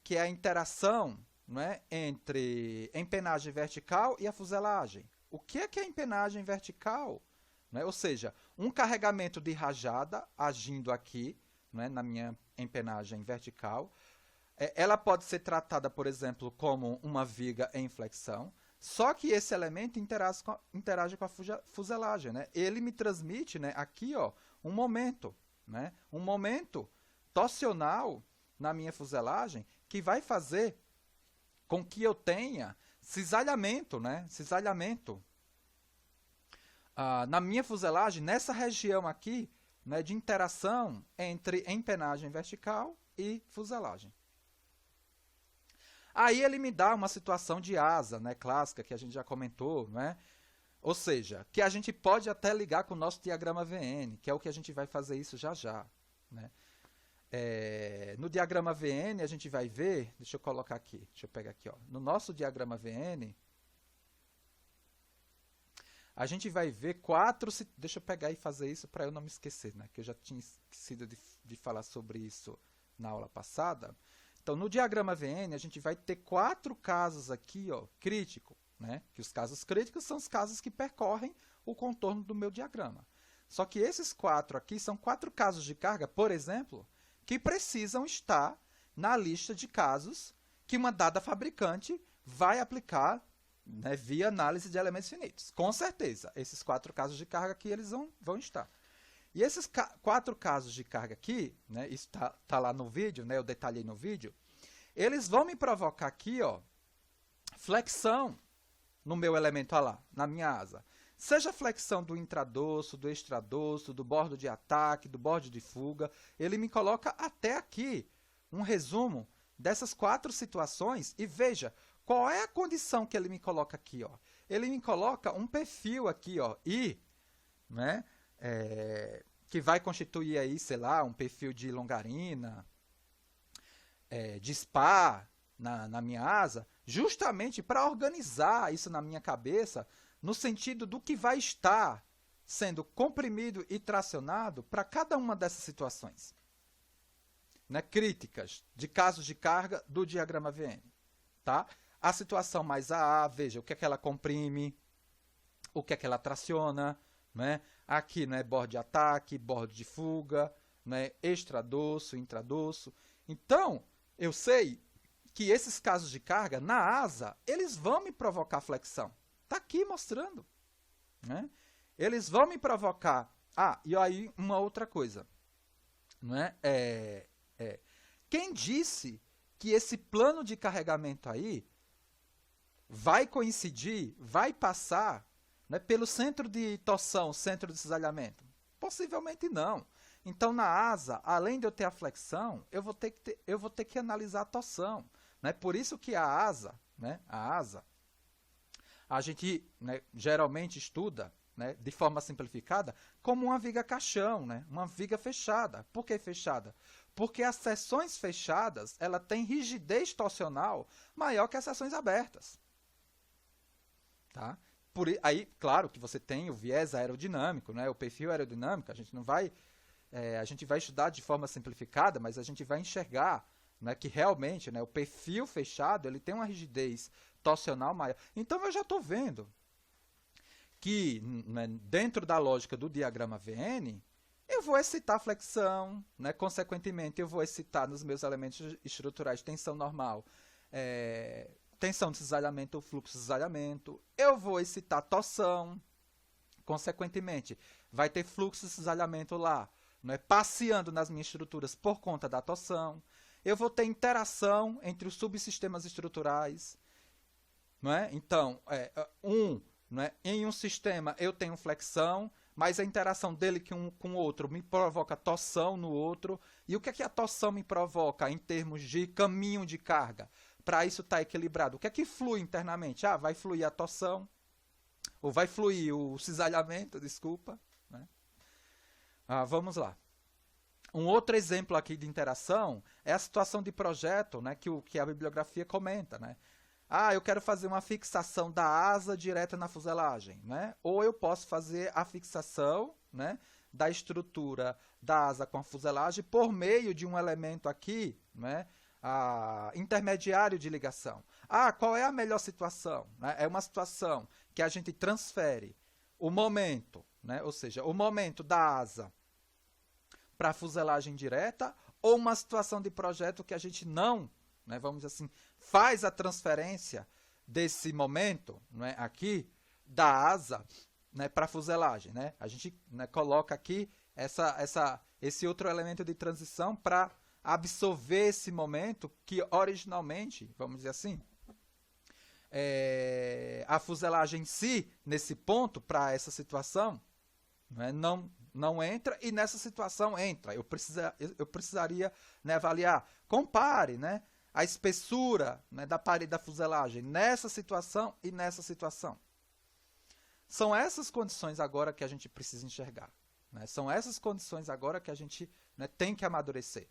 que é a interação, né, entre empenagem vertical e a fuselagem. O que é a empenagem vertical? Né? Ou seja, um carregamento de rajada agindo aqui, né, na minha empenagem vertical. Ela pode ser tratada, por exemplo, como uma viga em flexão, só que esse elemento interage com a fuselagem. Né? Ele me transmite, né, aqui, ó, um momento torsional na minha fuselagem que vai fazer com que eu tenha cisalhamento, né? Cisalhamento na minha fuselagem, nessa região aqui, né, de interação entre empenagem vertical e fuselagem. Aí ele me dá uma situação de asa, né, clássica, que a gente já comentou, né? Ou seja, que a gente pode até ligar com o nosso diagrama VN, que é o que a gente vai fazer isso já já. Né? No diagrama VN a gente vai ver, deixa eu colocar aqui, deixa eu pegar aqui, ó. No nosso diagrama VN, a gente vai ver deixa eu pegar e fazer isso para eu não me esquecer, né? Que eu já tinha esquecido de falar sobre isso na aula passada. Então, no diagrama VN, a gente vai ter 4 casos aqui, ó, críticos. Né? Que os casos críticos são os casos que percorrem o contorno do meu diagrama. Só que esses 4 aqui são 4 casos de carga, por exemplo, que precisam estar na lista de casos que uma dada fabricante vai aplicar né, via análise de elementos finitos. Com certeza, esses 4 casos de carga aqui eles vão estar. E esses 4 casos de carga aqui, né, isso tá lá no vídeo, né, eu detalhei no vídeo, eles vão me provocar aqui, ó, flexão no meu elemento lá, na minha asa. Seja flexão do intradorso, do extradorso, do bordo de ataque, do bordo de fuga, ele me coloca até aqui um resumo dessas 4 situações e veja qual é a condição que ele me coloca aqui, ó. Ele me coloca um perfil aqui, ó, I, né, que vai constituir aí, sei lá, um perfil de longarina, de SPA na minha asa, justamente para organizar isso na minha cabeça, no sentido do que vai estar sendo comprimido e tracionado para cada uma dessas situações, né, críticas de casos de carga do diagrama VN. Tá? A situação mais AA, veja o que é que ela comprime, o que é que ela traciona, né? Aqui, né, bordo de ataque, bordo de fuga, né, extradorso, intradorso. Então, eu sei que esses casos de carga na asa, eles vão me provocar flexão. Está aqui mostrando. Né? Eles vão me provocar... Ah, e aí uma outra coisa. Né? Quem disse que esse plano de carregamento aí vai coincidir, vai passar, né, pelo centro de torção, centro de cisalhamento? Possivelmente não. Então, na asa, além de eu ter a flexão, eu vou ter que analisar a torção. Né? Por isso que a asa, a gente, né, geralmente estuda, né, de forma simplificada, como uma viga caixão, né? Uma viga fechada. Por que fechada? Porque as seções fechadas ela tem rigidez torsional maior que as seções abertas. Tá? Aí, claro que você tem o viés aerodinâmico, né? O perfil aerodinâmico, a gente vai estudar de forma simplificada, mas a gente vai enxergar, né, que realmente, né, o perfil fechado ele tem uma rigidez torsional maior. Então eu já estou vendo que, né, dentro da lógica do diagrama VN, eu vou excitar flexão, né, consequentemente eu vou excitar nos meus elementos estruturais tensão normal, tensão de cisalhamento ou fluxo de cisalhamento, eu vou excitar torção, consequentemente vai ter fluxo de cisalhamento lá, né, passeando nas minhas estruturas por conta da torção. Eu vou ter interação entre os subsistemas estruturais. Não é? Então, não é? Em um sistema eu tenho flexão, mas a interação dele com o outro me provoca torção no outro. E o que é que a torção me provoca em termos de caminho de carga? Para isso estar equilibrado. O que é que flui internamente? Ah, vai fluir a torção, ou vai fluir o cisalhamento, desculpa. Né? Vamos lá. Um outro exemplo aqui de interação é a situação de projeto, né, que a bibliografia comenta. Né? Ah, eu quero fazer uma fixação da asa direta na fuselagem. Né? Ou eu posso fazer a fixação, né, da estrutura da asa com a fuselagem por meio de um elemento aqui, né, intermediário de ligação. Ah, qual é a melhor situação? Né? É uma situação que a gente transfere o momento, né, ou seja, o momento da asa para a fuselagem direta, ou uma situação de projeto que a gente não, né, vamos dizer assim, faz a transferência desse momento, né, aqui, da asa, né, para a fuselagem. Né? A gente, né, coloca aqui esse outro elemento de transição para absorver esse momento que originalmente, vamos dizer assim, a fuselagem em si, nesse ponto, para essa situação, né, não entra, e nessa situação entra. Eu precisaria, né, avaliar. Compare, né, a espessura, né, da parede da fuselagem nessa situação e nessa situação. São essas condições agora que a gente precisa enxergar. Né? São essas condições agora que a gente, né, tem que amadurecer.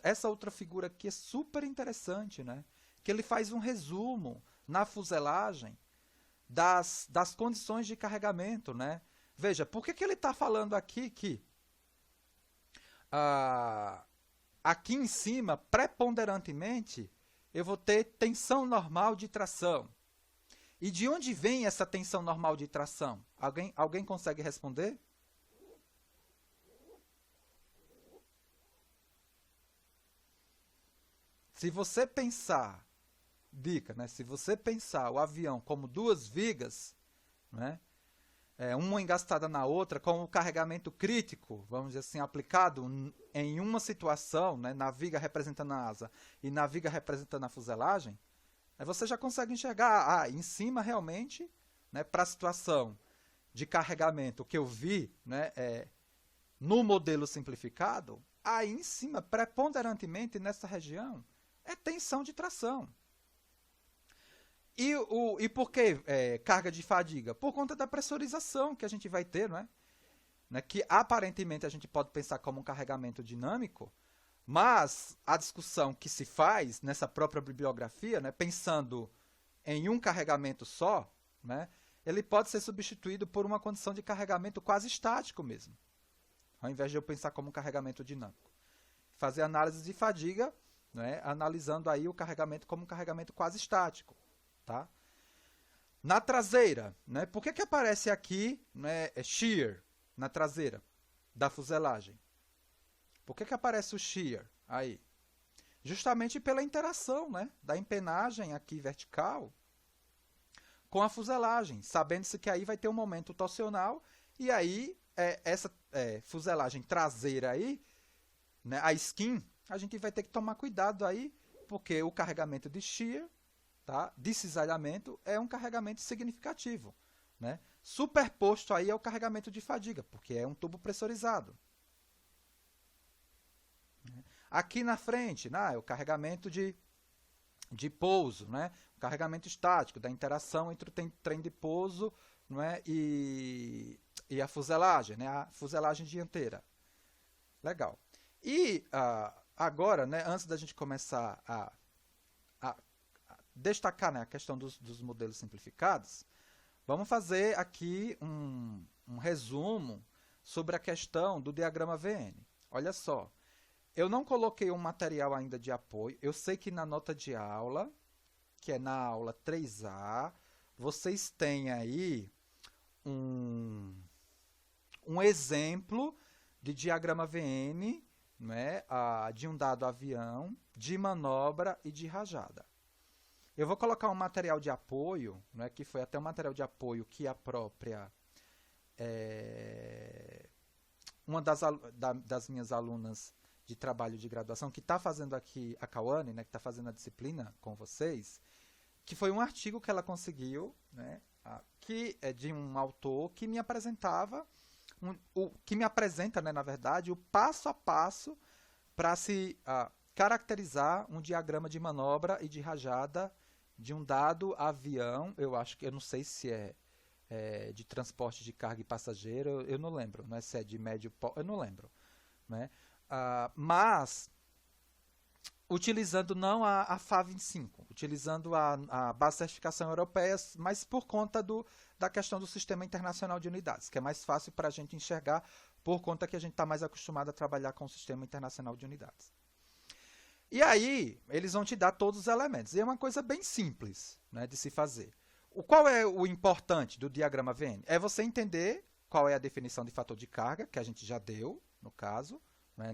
Essa outra figura aqui é super interessante, né? Que ele faz um resumo na fuselagem das condições de carregamento, né? Veja, por que ele está falando aqui que aqui em cima, preponderantemente, eu vou ter tensão normal de tração. E de onde vem essa tensão normal de tração? Alguém consegue responder? Se você pensar dica, né? Se você pensar o avião como duas vigas, né? Uma engastada na outra, com o carregamento crítico, vamos dizer assim, aplicado em uma situação, né, na viga representando a asa e na viga representando a fuselagem, você já consegue enxergar, em cima realmente, né, para a situação de carregamento que eu vi, né, no modelo simplificado, aí em cima, preponderantemente nessa região, é tensão de tração. E por que carga de fadiga? Por conta da pressurização que a gente vai ter, não é? Que aparentemente a gente pode pensar como um carregamento dinâmico, mas a discussão que se faz nessa própria bibliografia, né, pensando em um carregamento só, né, ele pode ser substituído por uma condição de carregamento quase estático mesmo, ao invés de eu pensar como um carregamento dinâmico. Fazer análise de fadiga, né, analisando aí o carregamento como um carregamento quase estático. Tá? Na traseira, né, por que aparece aqui, né, shear na traseira da fuselagem? Por que aparece o shear aí? Justamente pela interação, né, da empenagem aqui vertical com a fuselagem, sabendo-se que aí vai ter um momento torsional e aí essa fuselagem traseira aí, né, a skin, a gente vai ter que tomar cuidado aí, porque o carregamento de shear, tá, de cisalhamento, é um carregamento significativo, né? Superposto aí é o carregamento de fadiga, porque é um tubo pressurizado. Aqui na frente, né, é o carregamento de pouso, né? O carregamento estático, da interação entre o trem de pouso, né, e a fuselagem, né, a fuselagem dianteira. Legal. E agora, né, antes da gente começar a destacar, né, a questão dos modelos simplificados, vamos fazer aqui um resumo sobre a questão do diagrama VN. Olha só, eu não coloquei um material ainda de apoio, eu sei que na nota de aula, que é na aula 3A, vocês têm aí um exemplo de diagrama VN, né, de um dado avião, de manobra e de rajada. Eu vou colocar um material de apoio, né, que foi até um material de apoio que a própria uma das minhas alunas de trabalho de graduação, que está fazendo aqui, a Cauane, né, que está fazendo a disciplina com vocês, que foi um artigo que ela conseguiu, né, que é de um autor que me apresentava, que me apresenta, né, na verdade, o passo a passo para se caracterizar um diagrama de manobra e de rajada de um dado avião, eu não sei se é de transporte de carga e passageiro, eu não lembro, né, se é de médio, eu não lembro, né, mas utilizando não a FA25, utilizando a base de certificação europeia, mas por conta da questão do Sistema Internacional de Unidades, que é mais fácil para a gente enxergar por conta que a gente está mais acostumado a trabalhar com o Sistema Internacional de Unidades. E aí, eles vão te dar todos os elementos. E é uma coisa bem simples, né, de se fazer. Qual é o importante do diagrama VN? É você entender qual é a definição de fator de carga, que a gente já deu, no caso, né,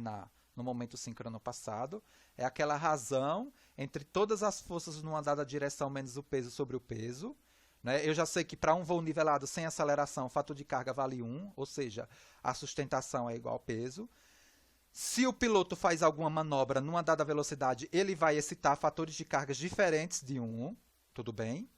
no momento síncrono passado. É aquela razão entre todas as forças numa dada direção menos o peso sobre o peso. Né? Eu já sei que para um voo nivelado sem aceleração, o fator de carga vale 1, ou seja, a sustentação é igual ao peso. Se o piloto faz alguma manobra numa dada velocidade, ele vai excitar fatores de cargas diferentes de 1, tudo bem?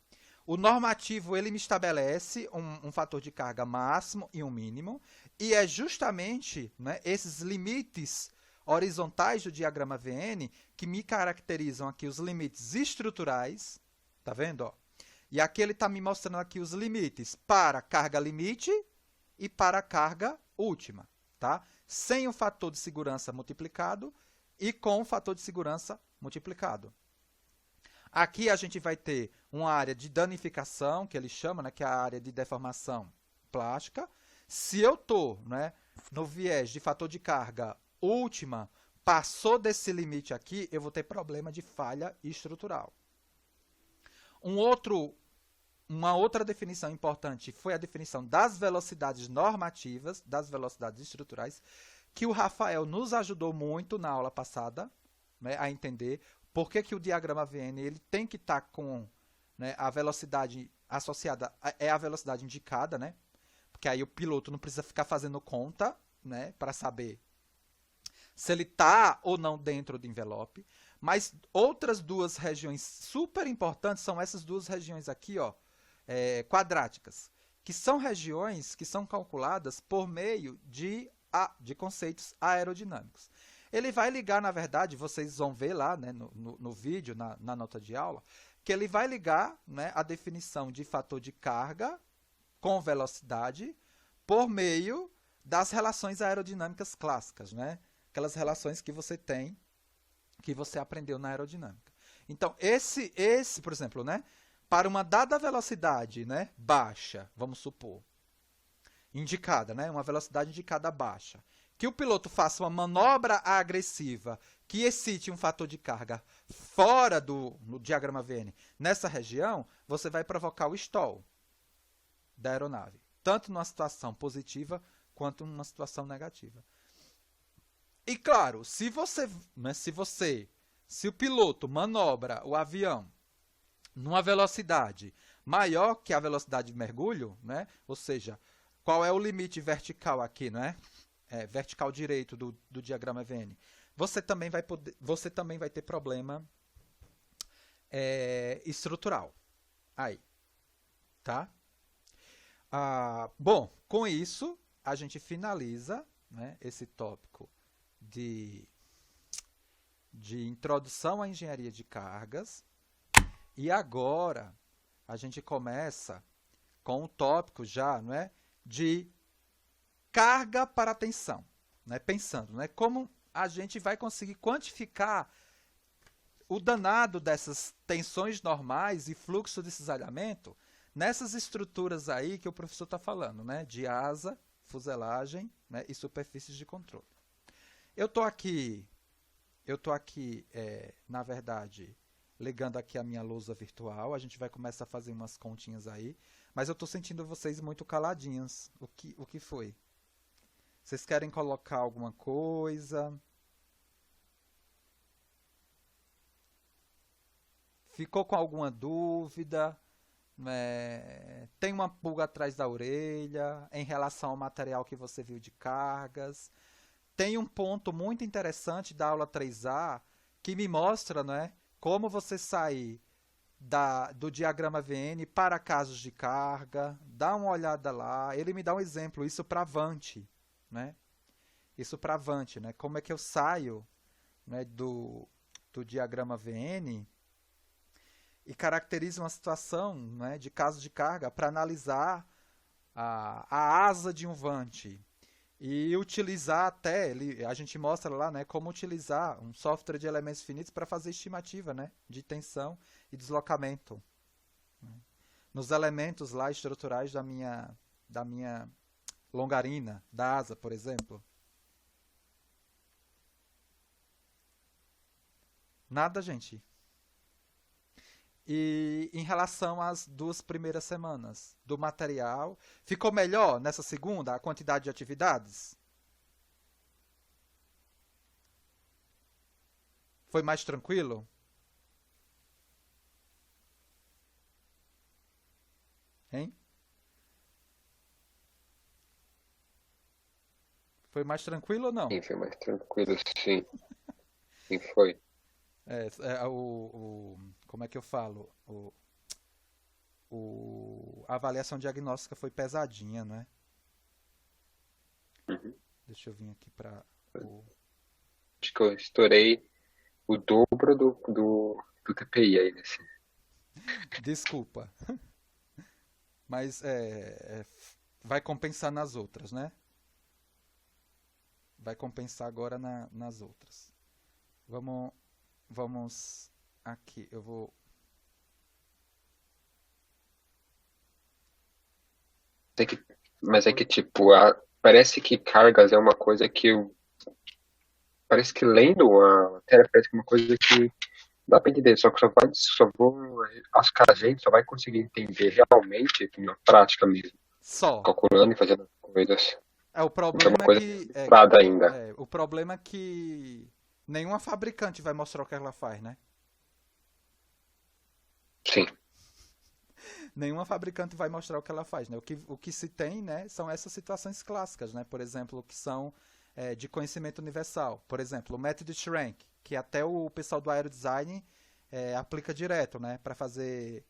O normativo, ele me estabelece um fator de carga máximo e um mínimo, e é justamente, né, esses limites horizontais do diagrama VN que me caracterizam aqui os limites estruturais, tá vendo? Ó? E aqui ele está me mostrando aqui os limites para carga limite e para carga última. Tá? Sem o fator de segurança multiplicado e com o fator de segurança multiplicado. Aqui a gente vai ter uma área de danificação, que ele chama, né, que é a área de deformação plástica. Se eu estou, né, no viés de fator de carga última, passou desse limite aqui, eu vou ter problema de falha estrutural. Uma outra definição importante foi a definição das velocidades normativas, das velocidades estruturais, que o Rafael nos ajudou muito na aula passada, né, a entender Por que que o diagrama VN ele tem que estar com, né, a velocidade associada, é a velocidade indicada, né? Porque aí o piloto não precisa ficar fazendo conta, né, para saber se ele está ou não dentro do envelope. Mas outras duas regiões super importantes são essas duas regiões aqui, ó, quadráticas, que são regiões que são calculadas por meio de conceitos aerodinâmicos. Ele vai ligar, na verdade, vocês vão ver lá, né, no vídeo, na nota de aula, que ele vai ligar, né, a definição de fator de carga com velocidade por meio das relações aerodinâmicas clássicas, né? Aquelas relações que você tem, que você aprendeu na aerodinâmica. Então, por exemplo, né, para uma dada velocidade, né, baixa, vamos supor, indicada, né, uma velocidade indicada baixa, que o piloto faça uma manobra agressiva que excite um fator de carga fora no diagrama VN, nessa região, você vai provocar o stall da aeronave, tanto numa situação positiva quanto numa situação negativa. E claro, se o piloto manobra o avião numa velocidade maior que a velocidade de mergulho, né? Ou seja, qual é o limite vertical aqui, né? Vertical direito do diagrama VN. Você também vai ter problema estrutural. Aí, tá? Bom, com isso a gente finaliza, né, esse tópico de introdução à engenharia de cargas. E agora a gente começa com o tópico já, não é, de carga para tensão, né? Pensando, né, como a gente vai conseguir quantificar o danado dessas tensões normais e fluxo de cisalhamento nessas estruturas aí que o professor está falando, né, de asa, fuselagem, né, e superfícies de controle. Eu estou aqui, na verdade, ligando aqui a minha lousa virtual. A gente vai começar a fazer umas continhas aí. Mas eu estou sentindo vocês muito caladinhos. O que foi? Vocês querem colocar alguma coisa? Ficou com alguma dúvida? Tem uma pulga atrás da orelha em relação ao material que você viu de cargas? Tem um ponto muito interessante da aula 3A que me mostra, né, como você sair do diagrama VN para casos de carga. Dá uma olhada lá. Ele me dá um exemplo, isso para Avante, né? Isso para Avante, né? Como é que eu saio, né, do diagrama VN e caracterizo uma situação, né, de caso de carga para analisar a asa de um Vante. E utilizar até, a gente mostra lá, né, como utilizar um software de elementos finitos para fazer estimativa, né, de tensão e deslocamento, né, nos elementos lá estruturais da minha longarina, da asa, por exemplo. Nada, gente. E em relação às 2 primeiras semanas do material, ficou melhor nessa segunda a quantidade de atividades? Foi mais tranquilo? Hein? Foi mais tranquilo ou não? Sim, foi mais tranquilo, sim. Sim, foi. Como é que eu falo? A avaliação diagnóstica foi pesadinha, né? Uhum. Deixa eu vir aqui para Acho que eu estourei o dobro do TPI aí nesse. Desculpa. Mas vai compensar nas outras, né? Vai compensar agora nas outras. Vamos aqui. Eu vou... Mas é que tipo, parece que cargas é uma coisa que parece que lendo a matéria parece que é uma coisa que dá pra entender, só que acho que a gente só vai conseguir entender realmente na prática mesmo, Só. calculando e fazendo as coisas. O Então é problema uma coisa filtrada ainda. o problema é que nenhuma fabricante vai mostrar o que ela faz, né? Sim. Nenhuma fabricante vai mostrar o que ela faz, né? O que se tem, né, são essas situações clássicas, né? Por exemplo, que são de conhecimento universal. Por exemplo, o método Schrank, que até o pessoal do aerodesign aplica direto, né, para fazer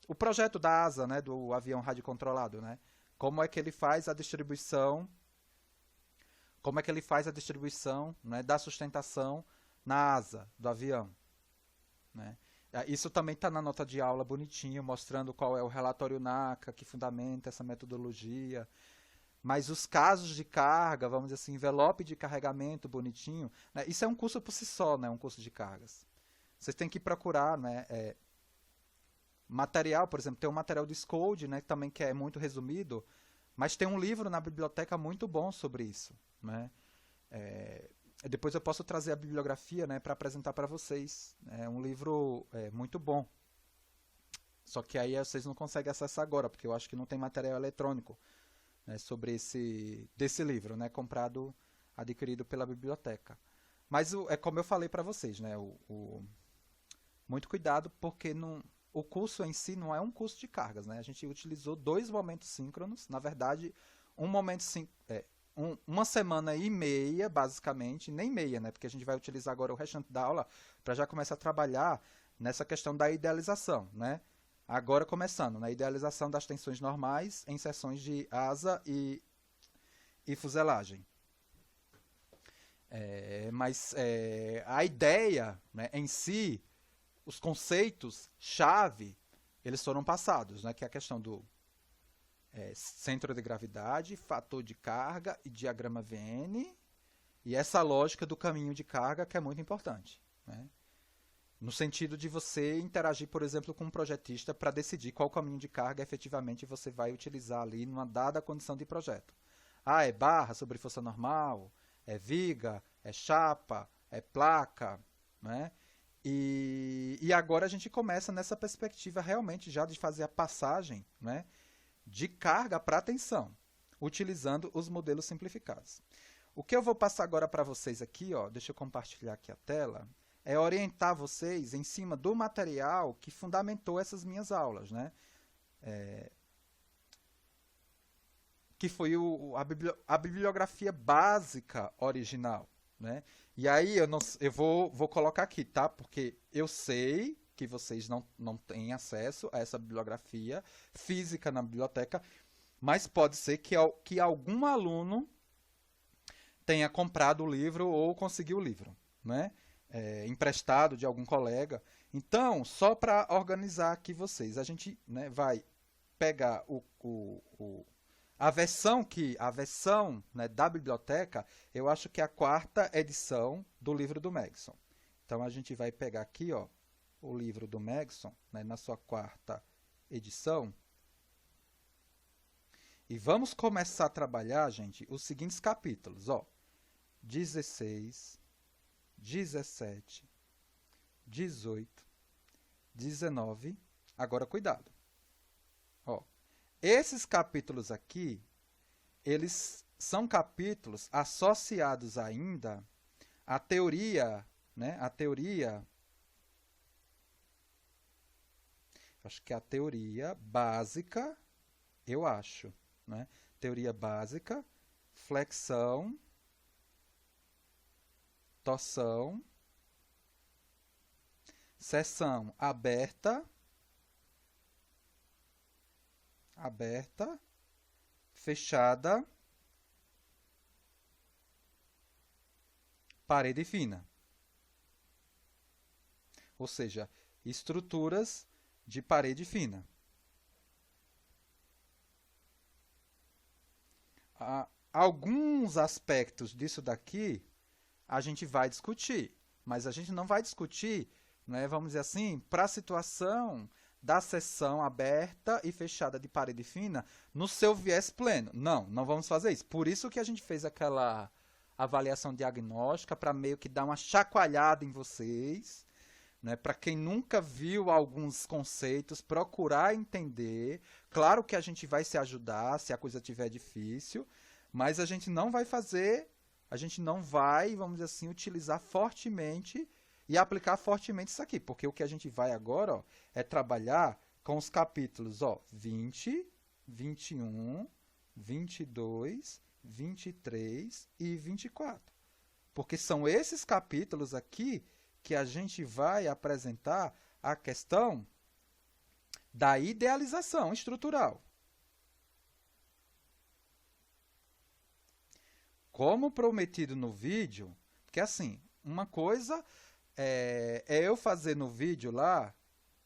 o projeto da asa, né, do avião radiocontrolado, né? Como é que ele faz a distribuição, como é que ele faz a distribuição, né, da sustentação na asa do avião, né? Isso também está na nota de aula bonitinho, mostrando qual é o relatório NACA que fundamenta essa metodologia. Mas os casos de carga, vamos dizer assim, envelope de carregamento bonitinho, né? Isso é um curso por si só, né? Um curso de cargas. Vocês têm que procurar, né, material, por exemplo, tem um material do Scode, né, também que é muito resumido, mas tem um livro na biblioteca muito bom sobre isso, né? Depois eu posso trazer a bibliografia, né, para apresentar para vocês. É um livro muito bom. Só que aí vocês não conseguem acessar agora, porque eu acho que não tem material eletrônico, né, sobre desse livro, né, adquirido pela biblioteca. Mas é como eu falei para vocês, né, muito cuidado, porque o curso em si não é um curso de cargas, né? A gente utilizou 2 momentos síncronos, na verdade, um momento uma semana e meia, basicamente, nem meia, né? Porque a gente vai utilizar agora o restante da aula para já começar a trabalhar nessa questão da idealização, né? Agora começando, na idealização das tensões normais em seções de asa e fuselagem. Mas a ideia, né, em si, os conceitos-chave, eles foram passados, né? Que é a questão do centro de gravidade, fator de carga e diagrama VN, e essa lógica do caminho de carga que é muito importante, né? No sentido de você interagir, por exemplo, com um projetista para decidir qual caminho de carga efetivamente você vai utilizar ali numa dada condição de projeto. É barra sobre força normal, é viga, é chapa, é placa, né? E agora a gente começa nessa perspectiva realmente já de fazer a passagem, né, de carga para tensão, utilizando os modelos simplificados. O que eu vou passar agora para vocês aqui, ó, deixa eu compartilhar aqui a tela, é orientar vocês em cima do material que fundamentou essas minhas aulas, né? Que foi a bibliografia básica original, né? E aí eu vou colocar aqui, tá? Porque eu sei que vocês não têm acesso a essa bibliografia física na biblioteca, mas pode ser que algum aluno tenha comprado o livro ou conseguiu o livro, né? Emprestado de algum colega. Então, só para organizar aqui vocês, a gente, né, vai pegar a versão né, da biblioteca, eu acho que é a 4ª edição do livro do Megson. Então a gente vai pegar aqui, ó, o livro do Megson, né, na sua 4ª edição. E vamos começar a trabalhar, gente, os seguintes capítulos, ó. 16, 17, 18, 19. Agora cuidado. Ó, esses capítulos aqui, eles são capítulos associados ainda à teoria, né? A teoria, acho que é a teoria básica, eu acho, né? Teoria básica, flexão, torção, seção aberta, fechada, parede fina. Ou seja, estruturas de parede fina. Alguns aspectos disso daqui a gente vai discutir, mas a gente não vai discutir, né, vamos dizer assim, para a situação da seção aberta e fechada de parede fina no seu viés pleno. Não vamos fazer isso. Por isso que a gente fez aquela avaliação diagnóstica, para meio que dar uma chacoalhada em vocês, né, para quem nunca viu alguns conceitos, procurar entender. Claro que a gente vai se ajudar se a coisa estiver difícil, mas a gente não vai, vamos dizer assim, utilizar fortemente e aplicar fortemente isso aqui, porque o que a gente vai agora, ó, é trabalhar com os capítulos, ó, 20, 21, 22, 23 e 24. Porque são esses capítulos aqui que a gente vai apresentar a questão da idealização estrutural. Como prometido no vídeo, porque assim, uma coisa é eu fazer no vídeo lá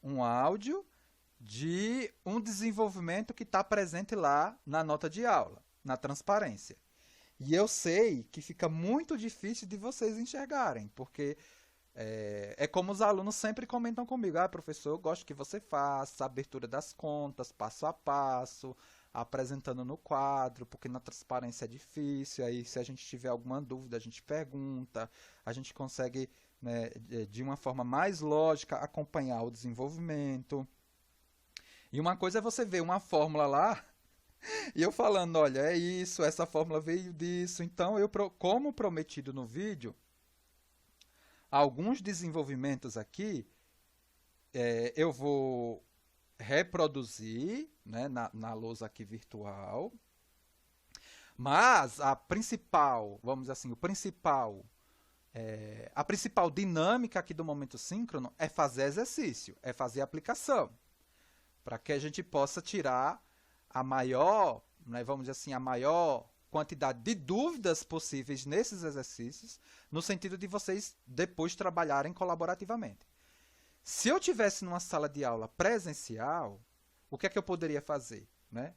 um áudio de um desenvolvimento que está presente lá na nota de aula, na transparência. E eu sei que fica muito difícil de vocês enxergarem, porque é como os alunos sempre comentam comigo: ah, professor, eu gosto que você faça a abertura das contas, passo a passo, apresentando no quadro, porque na transparência é difícil, aí se a gente tiver alguma dúvida, a gente pergunta, a gente consegue, né, de uma forma mais lógica, acompanhar o desenvolvimento. E uma coisa é você ver uma fórmula lá, e eu falando, olha, é isso, essa fórmula veio disso. Então, como prometido no vídeo, alguns desenvolvimentos aqui eu vou reproduzir, né, na lousa aqui virtual. Mas a principal, vamos dizer assim, a principal dinâmica aqui do momento síncrono é fazer exercício, é fazer aplicação, para que a gente possa tirar a maior, né, vamos dizer assim, a maior quantidade de dúvidas possíveis nesses exercícios, no sentido de vocês depois trabalharem colaborativamente. Se eu tivesse numa sala de aula presencial, o que é que eu poderia fazer, né?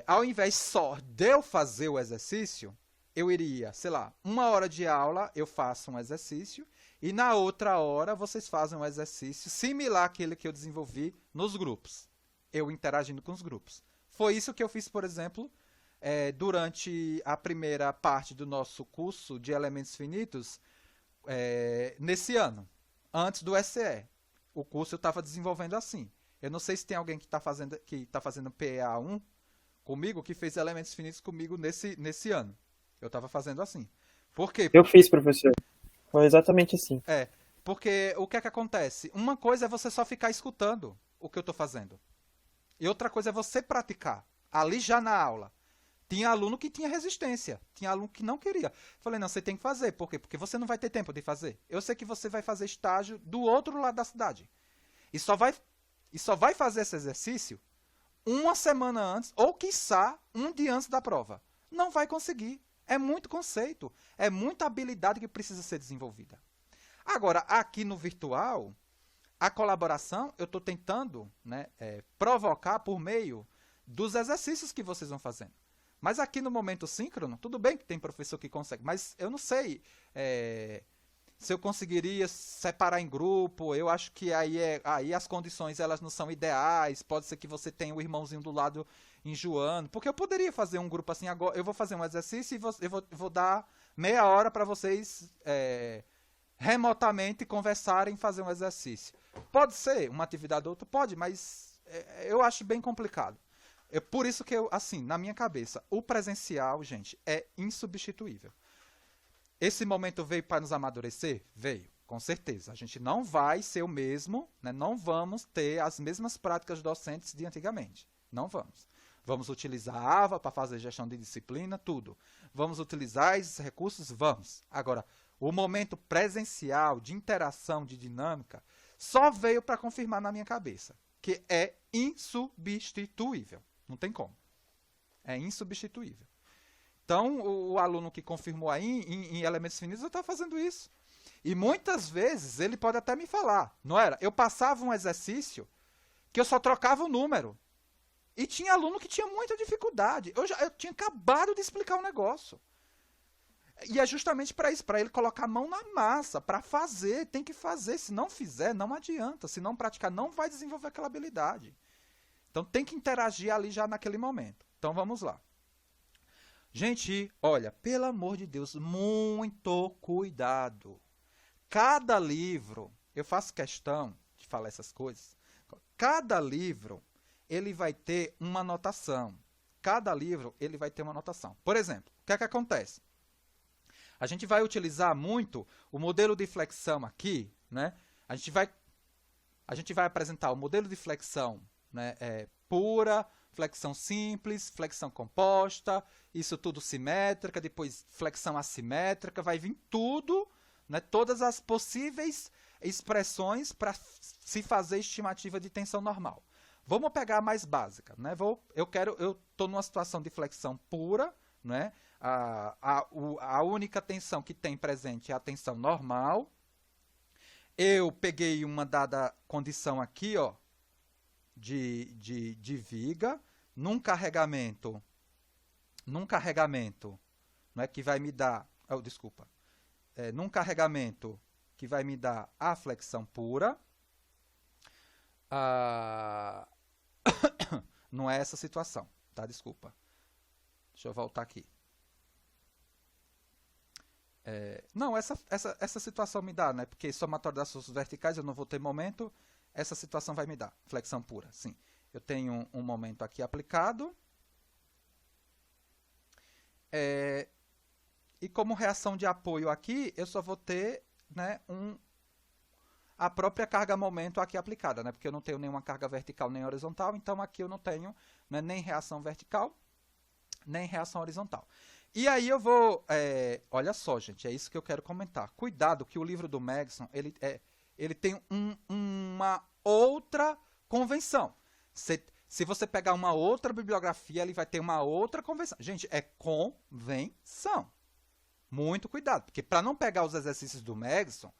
Ao invés só de eu fazer o exercício, eu iria, sei lá, 1 hora de aula eu faço um exercício e na outra hora vocês fazem um exercício similar àquele que eu desenvolvi nos grupos, eu interagindo com os grupos. Foi isso que eu fiz, por exemplo, durante a primeira parte do nosso curso de elementos finitos nesse ano, antes do SE. O curso eu estava desenvolvendo assim. Eu não sei se tem alguém que está fazendo PEA1 comigo, que fez elementos finitos comigo nesse ano. Eu estava fazendo assim. Por quê? Eu fiz, professor. Foi exatamente assim. Porque o que é que acontece? Uma coisa é você só ficar escutando o que eu estou fazendo. E outra coisa é você praticar. Ali já na aula. Tinha aluno que tinha resistência. Tinha aluno que não queria. Falei, não, você tem que fazer. Por quê? Porque você não vai ter tempo de fazer. Eu sei que você vai fazer estágio do outro lado da cidade. E só vai fazer esse exercício 1 semana antes, ou quiçá, um dia antes da prova. Não vai conseguir. É muito conceito. É muita habilidade que precisa ser desenvolvida. Agora, aqui no virtual, a colaboração eu estou tentando, né, provocar por meio dos exercícios que vocês vão fazendo. Mas aqui no momento síncrono, tudo bem que tem professor que consegue, mas eu não sei se eu conseguiria separar em grupo. Eu acho que aí as condições elas não são ideais. Pode ser que você tenha o irmãozinho do lado enjoando. Porque eu poderia fazer um grupo assim, agora eu vou fazer um exercício e vou dar meia hora para vocês remotamente conversarem e fazer um exercício. Pode ser uma atividade ou outra? Pode, mas eu acho bem complicado. É por isso que assim, na minha cabeça, o presencial, gente, é insubstituível. Esse momento veio para nos amadurecer? Veio, com certeza. A gente não vai ser o mesmo, né? Não vamos ter as mesmas práticas docentes de antigamente. Não vamos. Vamos utilizar a AVA para fazer gestão de disciplina, tudo. Vamos utilizar esses recursos? Vamos. Agora, o momento presencial, de interação, de dinâmica, só veio para confirmar na minha cabeça que é insubstituível. Não tem como. É insubstituível. Então, o aluno que confirmou aí em elementos finitos, eu estava fazendo isso. E muitas vezes ele pode até me falar, não era? Eu passava um exercício que eu só trocava o número. E tinha aluno que tinha muita dificuldade. Eu tinha acabado de explicar o negócio. E é justamente para isso, para ele colocar a mão na massa, para fazer, tem que fazer. Se não fizer, não adianta. Se não praticar, não vai desenvolver aquela habilidade. Então tem que interagir ali já naquele momento. Então vamos lá. Gente, olha, pelo amor de Deus, muito cuidado. Cada livro, eu faço questão de falar essas coisas, cada livro ele vai ter uma anotação. Cada livro ele vai ter uma anotação. Por exemplo, o que é que acontece? A gente vai utilizar muito o modelo de flexão aqui, né? A gente vai apresentar o modelo de flexão, né, pura, flexão simples, flexão composta, isso tudo simétrica, depois flexão assimétrica, vai vir tudo, né, todas as possíveis expressões para se fazer estimativa de tensão normal. Vamos pegar a mais básica, né? Eu estou numa situação de flexão pura, né? A única tensão que tem presente é a tensão normal. Eu peguei uma dada condição aqui, ó, de viga, num carregamento, né, que vai me dar, num carregamento que vai me dar a flexão pura. Não é essa situação, tá? Desculpa. Deixa eu voltar aqui. Não, essa situação me dá, né? Porque somatório das forças verticais eu não vou ter momento. Essa situação vai me dar flexão pura, sim. Eu tenho um momento aqui aplicado. E como reação de apoio aqui, eu só vou ter, né, a própria carga-momento aqui aplicada, né? Porque eu não tenho nenhuma carga vertical nem horizontal, então aqui eu não tenho, né, nem reação vertical, nem reação horizontal. E aí eu vou... olha só, gente, é isso que eu quero comentar. Cuidado que o livro do Megson, ele tem uma outra convenção. Se você pegar uma outra bibliografia, ele vai ter uma outra convenção. Gente, é convenção. Muito cuidado, porque para não pegar os exercícios do Megson,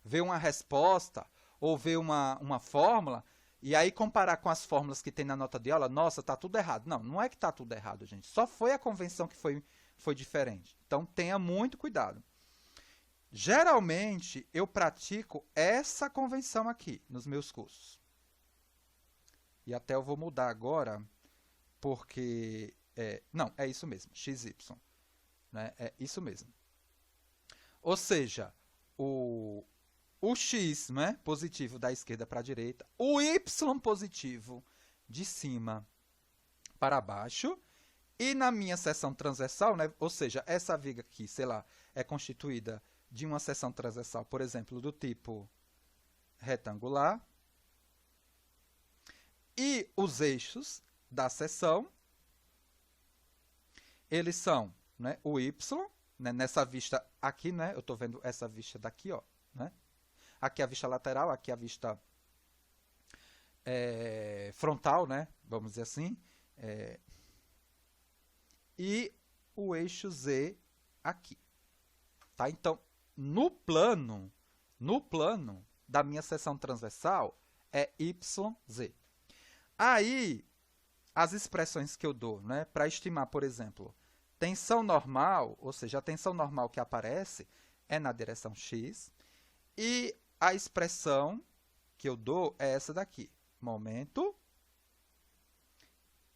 ver uma resposta ou ver uma fórmula e aí comparar com as fórmulas que tem na nota de aula, nossa, tá tudo errado. Não, não é que tá tudo errado, gente. Só foi a convenção que foi diferente. Então tenha muito cuidado. Geralmente eu pratico essa convenção aqui nos meus cursos. E até eu vou mudar agora, porque... não, é isso mesmo, XY. Né? É isso mesmo. Ou seja, o X, né, positivo da esquerda para a direita, o Y positivo de cima para baixo, e na minha seção transversal, né, ou seja, essa viga aqui, sei lá, é constituída de uma seção transversal, por exemplo, do tipo retangular, e os eixos da seção, eles são, né, o Y, né, nessa vista aqui, né, eu estou vendo essa vista daqui, ó, né, aqui a vista lateral, aqui a vista frontal, né, vamos dizer assim, e o eixo Z aqui. Tá? Então, no plano da minha seção transversal é YZ. Aí, as expressões que eu dou, né, para estimar, por exemplo, tensão normal, ou seja, a tensão normal que aparece é na direção X, e a expressão que eu dou é essa daqui. Momento,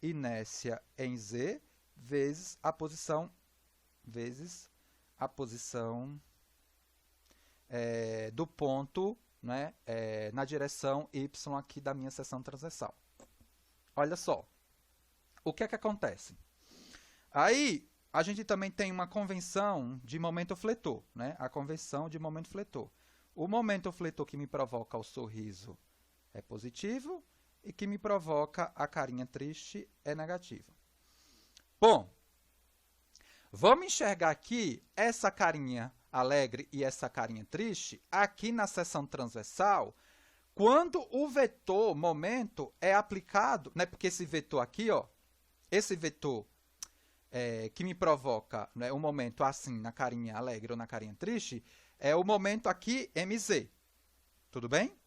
inércia em Z, vezes a posição do ponto, né, na direção Y aqui da minha seção transversal. Olha só, o que é que acontece? Aí, a gente também tem uma convenção de momento fletor, né? A convenção de momento fletor. O momento fletor que me provoca o sorriso é positivo e que me provoca a carinha triste é negativo. Bom, vamos enxergar aqui essa carinha alegre e essa carinha triste aqui na seção transversal quando o vetor momento é aplicado, né? Porque esse vetor aqui, ó, esse vetor que me provoca, né, um momento assim na carinha alegre ou na carinha triste, é o momento aqui MZ. Tudo bem?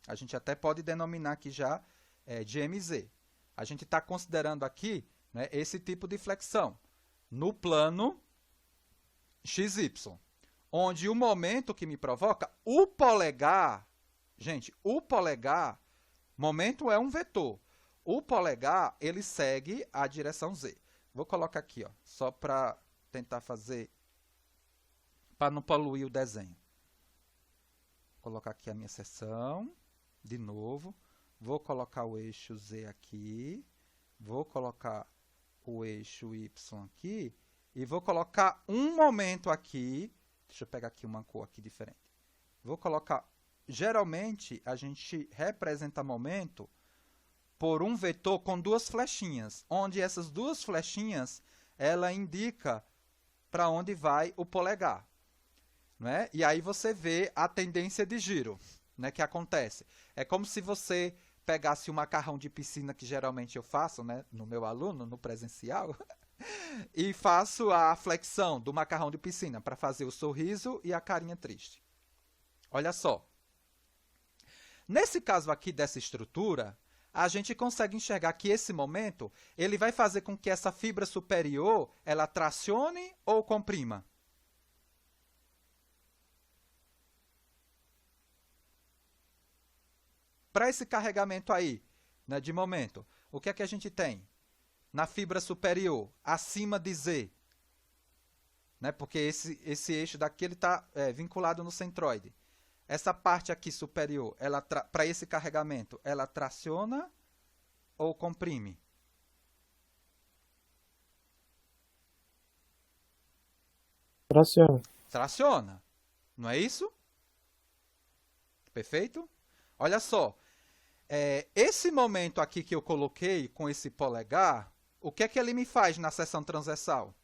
A gente até pode denominar aqui já de MZ. A gente está considerando aqui, né, esse tipo de flexão no plano XY, onde o momento que me provoca, o polegar, gente, o polegar, momento é um vetor. O polegar, ele segue a direção Z. Vou colocar aqui, ó, só para tentar fazer, para não poluir o desenho. Vou colocar aqui a minha seção, de novo. Vou colocar o eixo Z aqui. Vou colocar o eixo Y aqui. E vou colocar um momento aqui. Deixa eu pegar aqui uma cor aqui diferente. Vou colocar geralmente, a gente representa momento por um vetor com duas flechinhas, onde essas duas flechinhas, ela indica para onde vai o polegar. Né? E aí você vê a tendência de giro, né, que acontece. É como se você pegasse o macarrão de piscina, que geralmente eu faço, né, no meu aluno, no presencial, e faço a flexão do macarrão de piscina para fazer o sorriso e a carinha triste. Olha só. Nesse caso aqui dessa estrutura, a gente consegue enxergar que esse momento ele vai fazer com que essa fibra superior ela tracione ou comprima. Para esse carregamento aí, né, de momento, o que é que a gente tem? Na fibra superior, acima de Z, né, porque esse eixo daqui está vinculado no centroide. Essa parte aqui superior, para esse carregamento, ela traciona ou comprime? Traciona. Traciona, não é isso? Perfeito? Olha só, esse momento aqui que eu coloquei com esse polegar, o que é que ele me faz na seção transversal?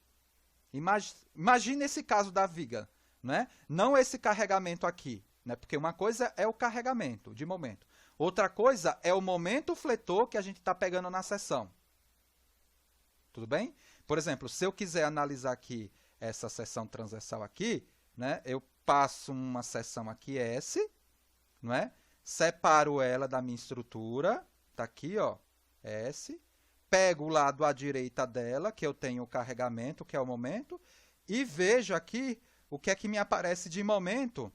Imagine esse caso da viga, né? Não esse carregamento aqui, né? Porque uma coisa é o carregamento de momento, outra coisa é o momento fletor que a gente está pegando na seção. Tudo bem? Por exemplo, se eu quiser analisar aqui essa seção transversal aqui, né? Eu passo uma seção aqui S, não é? Separo ela da minha estrutura, tá aqui, ó, S, pego o lado à direita dela, que eu tenho o carregamento, que é o momento, e vejo aqui o que é que me aparece de momento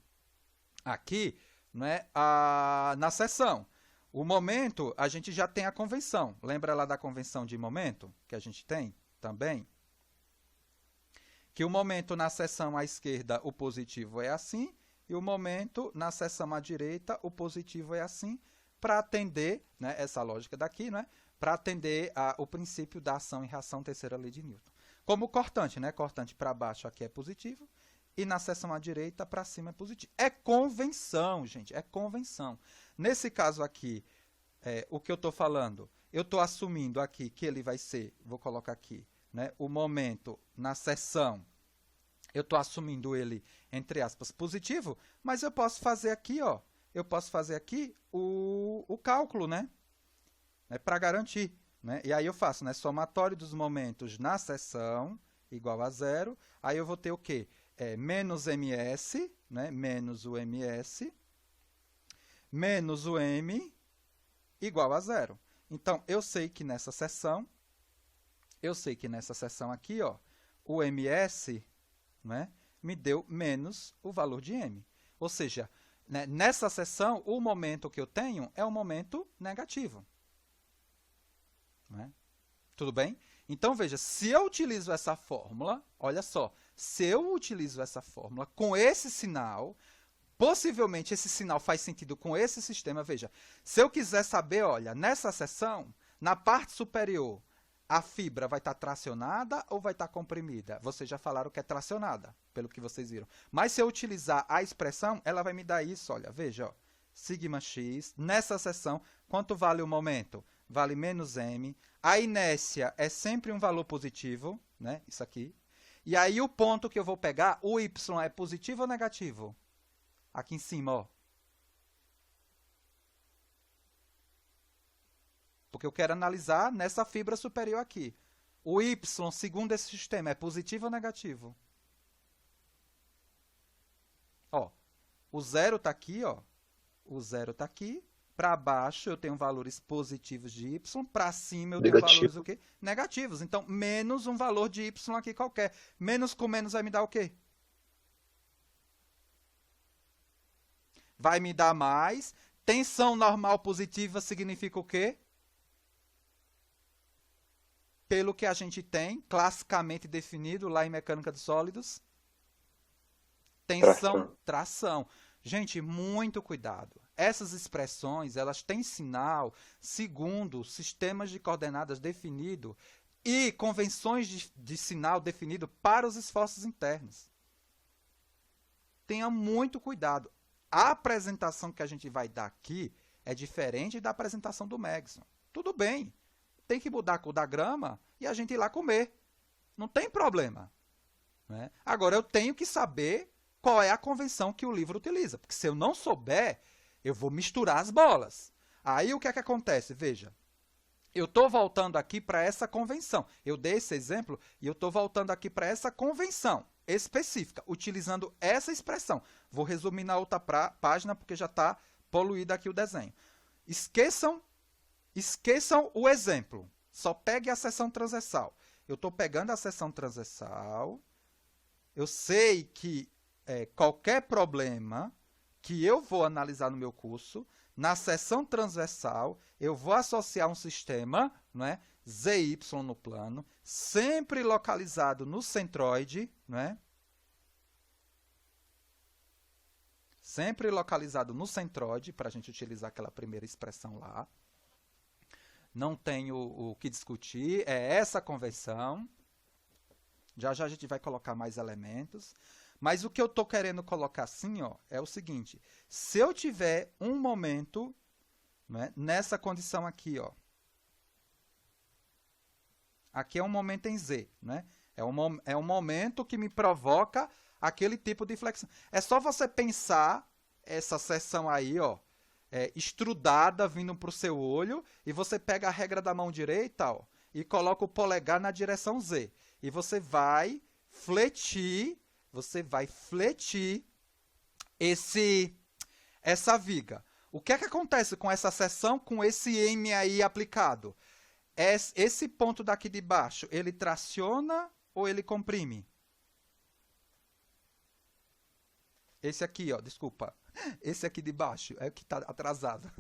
aqui, né, na seção. O momento, a gente já tem a convenção. Lembra lá da convenção de momento, que a gente tem também? Que o momento na seção à esquerda, o positivo é assim, e o momento na seção à direita, o positivo é assim, para atender, né, essa lógica daqui, né, para atender o princípio da ação e reação, terceira lei de Newton. Como o cortante, né, cortante para baixo aqui é positivo, e na seção à direita para cima é positivo. É convenção, gente, é convenção. Nesse caso aqui, o que eu estou falando, eu estou assumindo aqui que ele vai ser, vou colocar aqui, né, o momento na seção, eu estou assumindo ele, entre aspas, positivo, mas eu posso fazer aqui, ó, eu posso fazer aqui o cálculo, né, para garantir. Né? E aí eu faço, né, somatório dos momentos na seção igual a zero, aí eu vou ter o quê? Menos ms, né, menos o ms, menos o m, igual a zero. Então, eu sei que nessa seção aqui, ó, o ms, né, me deu menos o valor de m. Ou seja, né, nessa seção, o momento que eu tenho é um momento negativo. Né? Tudo bem? Então, veja, se eu utilizo essa fórmula, olha só, se eu utilizo essa fórmula com esse sinal, possivelmente esse sinal faz sentido com esse sistema. Veja, se eu quiser saber, olha, nessa seção, na parte superior, a fibra vai estar tracionada ou vai estar comprimida? Vocês já falaram que é tracionada, pelo que vocês viram. Mas se eu utilizar a expressão, ela vai me dar isso, olha, veja, ó, sigma x, nessa seção, quanto vale o momento? Vale menos m. A inércia é sempre um valor positivo, né? Isso aqui. E aí o ponto que eu vou pegar, o y é positivo ou negativo? Aqui em cima, ó. Porque eu quero analisar nessa fibra superior aqui. O y, segundo esse sistema, é positivo ou negativo? Ó, o zero está aqui, ó. O zero está aqui. Para baixo eu tenho valores positivos de y, para cima eu tenho valores o quê? Negativos. Então, menos um valor de y aqui qualquer. Menos com menos vai me dar o quê? Vai me dar mais. Tensão normal positiva significa o quê? Pelo que a gente tem, classicamente definido lá em mecânica de sólidos. Tensão, tração. Gente, muito cuidado. Essas expressões, elas têm sinal segundo sistemas de coordenadas definido e convenções de sinal definido para os esforços internos. Tenha muito cuidado. a apresentação que a gente vai dar aqui é diferente da apresentação do Megson. Tudo bem, tem que mudar a cor da grama e a gente ir lá comer. Não tem problema. Né? Agora, eu tenho que saber qual é a convenção que o livro utiliza. Porque se eu não souber, eu vou misturar as bolas. Aí, o que é que acontece? Veja, eu estou voltando aqui para essa convenção. Eu dei esse exemplo e eu estou voltando aqui para essa convenção específica, utilizando essa expressão. Vou resumir na outra página, porque já está poluído aqui o desenho. Esqueçam o exemplo. Só pegue a seção transversal. Eu estou pegando a seção transversal. Eu sei que qualquer problema que eu vou analisar no meu curso, na seção transversal, eu vou associar um sistema, não é? ZY no plano, sempre localizado no centroide, não é? Sempre localizado no centroide, para a gente utilizar aquela primeira expressão lá. Não tem o que discutir, é essa convenção. Já já a gente vai colocar mais elementos. Mas o que eu estou querendo colocar assim, ó, é o seguinte. Se eu tiver um momento, né, nessa condição aqui, ó, aqui é um momento em Z. Né? É um momento que me provoca aquele tipo de flexão. É só você pensar essa seção aí, ó, estrudada vindo para o seu olho, e você pega a regra da mão direita, ó, e coloca o polegar na direção Z. E você vai fletir essa viga. O que é que acontece com essa seção, com esse M aí aplicado? Esse ponto daqui de baixo, ele traciona ou ele comprime? Esse aqui, ó, desculpa. Esse aqui de baixo é o que está atrasado.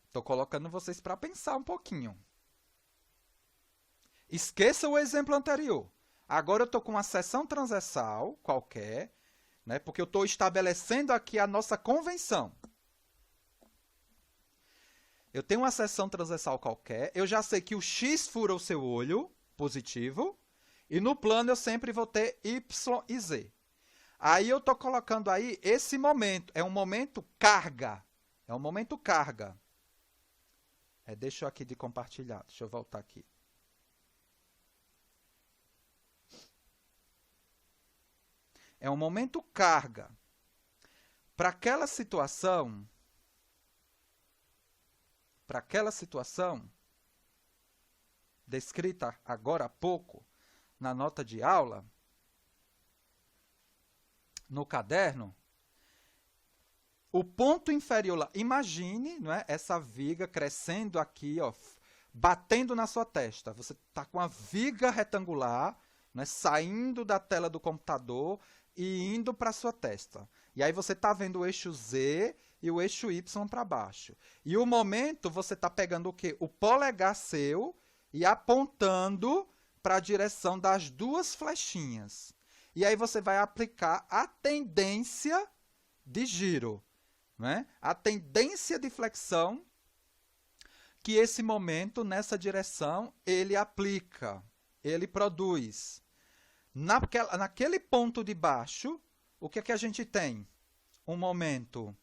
Estou colocando vocês para pensar um pouquinho. Esqueça o exemplo anterior. Agora eu estou com uma seção transversal qualquer, né, porque eu estou estabelecendo aqui a nossa convenção. Eu tenho uma seção transversal qualquer, eu já sei que o X fura o seu olho, positivo, e no plano eu sempre vou ter Y e Z. Aí eu estou colocando aí esse momento, é um momento carga. É um momento carga. Deixa eu aqui de compartilhar, deixa eu voltar aqui. É um momento carga. Para aquela situação, descrita agora há pouco, na nota de aula, no caderno, o ponto inferior lá, imagine, não é, essa viga crescendo aqui, ó, batendo na sua testa. Você está com a viga retangular, né, saindo da tela do computador e indo para a sua testa. E aí você está vendo o eixo Z e o eixo Y para baixo. E o momento você está pegando o quê? O polegar seu e apontando para a direção das duas flechinhas. E aí você vai aplicar a tendência de giro, né? A tendência de flexão que esse momento, nessa direção, ele aplica, ele produz. Naquele ponto de baixo, o que é que a gente tem? Um momento,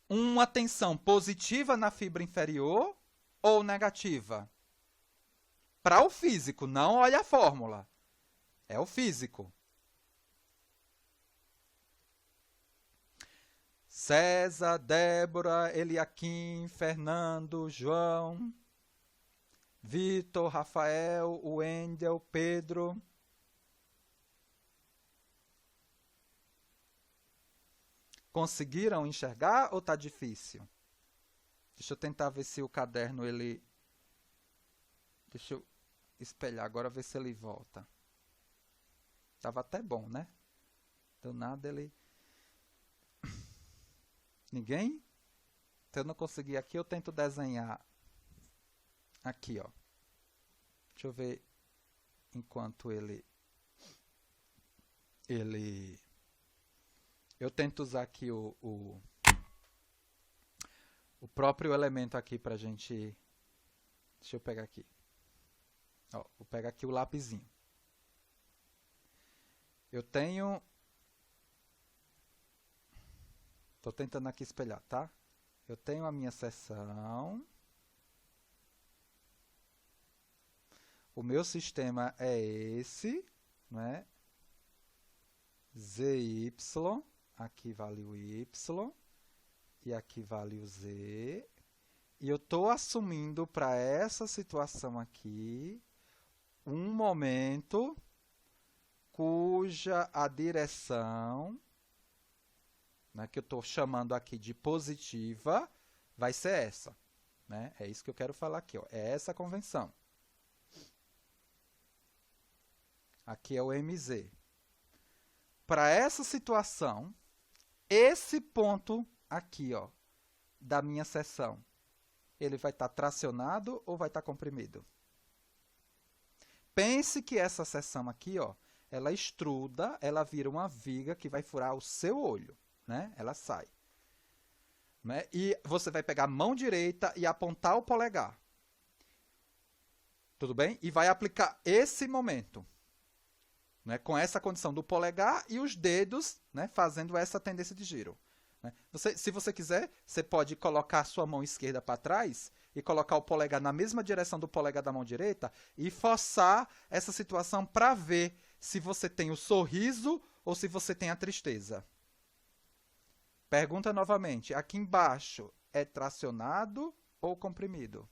uma tensão positiva na fibra inferior ou negativa? Para o físico, não olha a fórmula. É o físico. César, Débora, Eliakim, Fernando, João, Vitor, Rafael, Wendel, Pedro. Conseguiram enxergar ou está difícil? Deixa eu tentar ver se o caderno ele... Deixa eu espelhar agora, ver se ele volta. Tava até bom, né? Do nada ele... Ninguém? Se eu não conseguir aqui, eu tento desenhar aqui, ó. Deixa eu ver enquanto ele... Eu tento usar aqui o próprio elemento aqui pra gente... Deixa eu pegar aqui. Ó, vou pegar aqui o lapisinho. eu tenho... Estou tentando aqui espelhar, tá? Eu tenho a minha seção. O meu sistema é esse, né? ZY, aqui vale o Y, e aqui vale o Z. E eu estou assumindo para essa situação aqui um momento cuja a direção, né, que eu estou chamando aqui de positiva, vai ser essa. Né? É isso que eu quero falar aqui. Ó. É essa a convenção. Aqui é o MZ. Para essa situação, esse ponto aqui, ó, da minha seção, ele vai estar tracionado ou vai estar comprimido? Pense que essa seção aqui, ó, ela estruda, ela vira uma viga que vai furar o seu olho, né? Ela sai. Né? E você vai pegar a mão direita e apontar o polegar. Tudo bem? E vai aplicar esse momento. Né, com essa condição do polegar e os dedos, né, fazendo essa tendência de giro. Né? Se você quiser, você pode colocar a sua mão esquerda para trás e colocar o polegar na mesma direção do polegar da mão direita e forçar essa situação para ver se você tem o sorriso ou se você tem a tristeza. Pergunta novamente, aqui embaixo é tracionado ou comprimido?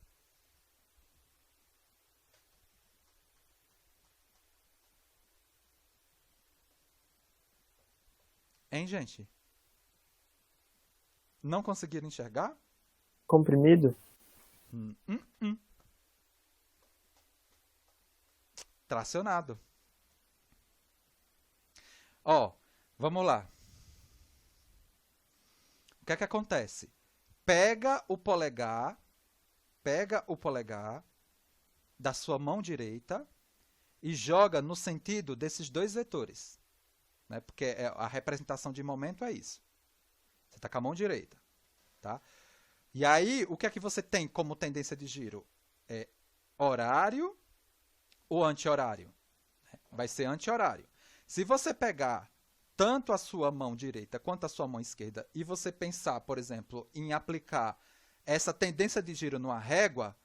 Hein, gente? Não conseguiram enxergar? Comprimido? Tracionado. Ó, vamos lá. O que é que acontece? Pega o polegar da sua mão direita e joga no sentido desses dois vetores. Né? Porque a representação de momento é isso. Você está com a mão direita. Tá? E aí, o que é que você tem como tendência de giro? É horário ou anti-horário? Vai ser anti-horário. Se você pegar tanto a sua mão direita quanto a sua mão esquerda e você pensar, por exemplo, em aplicar essa tendência de giro numa régua,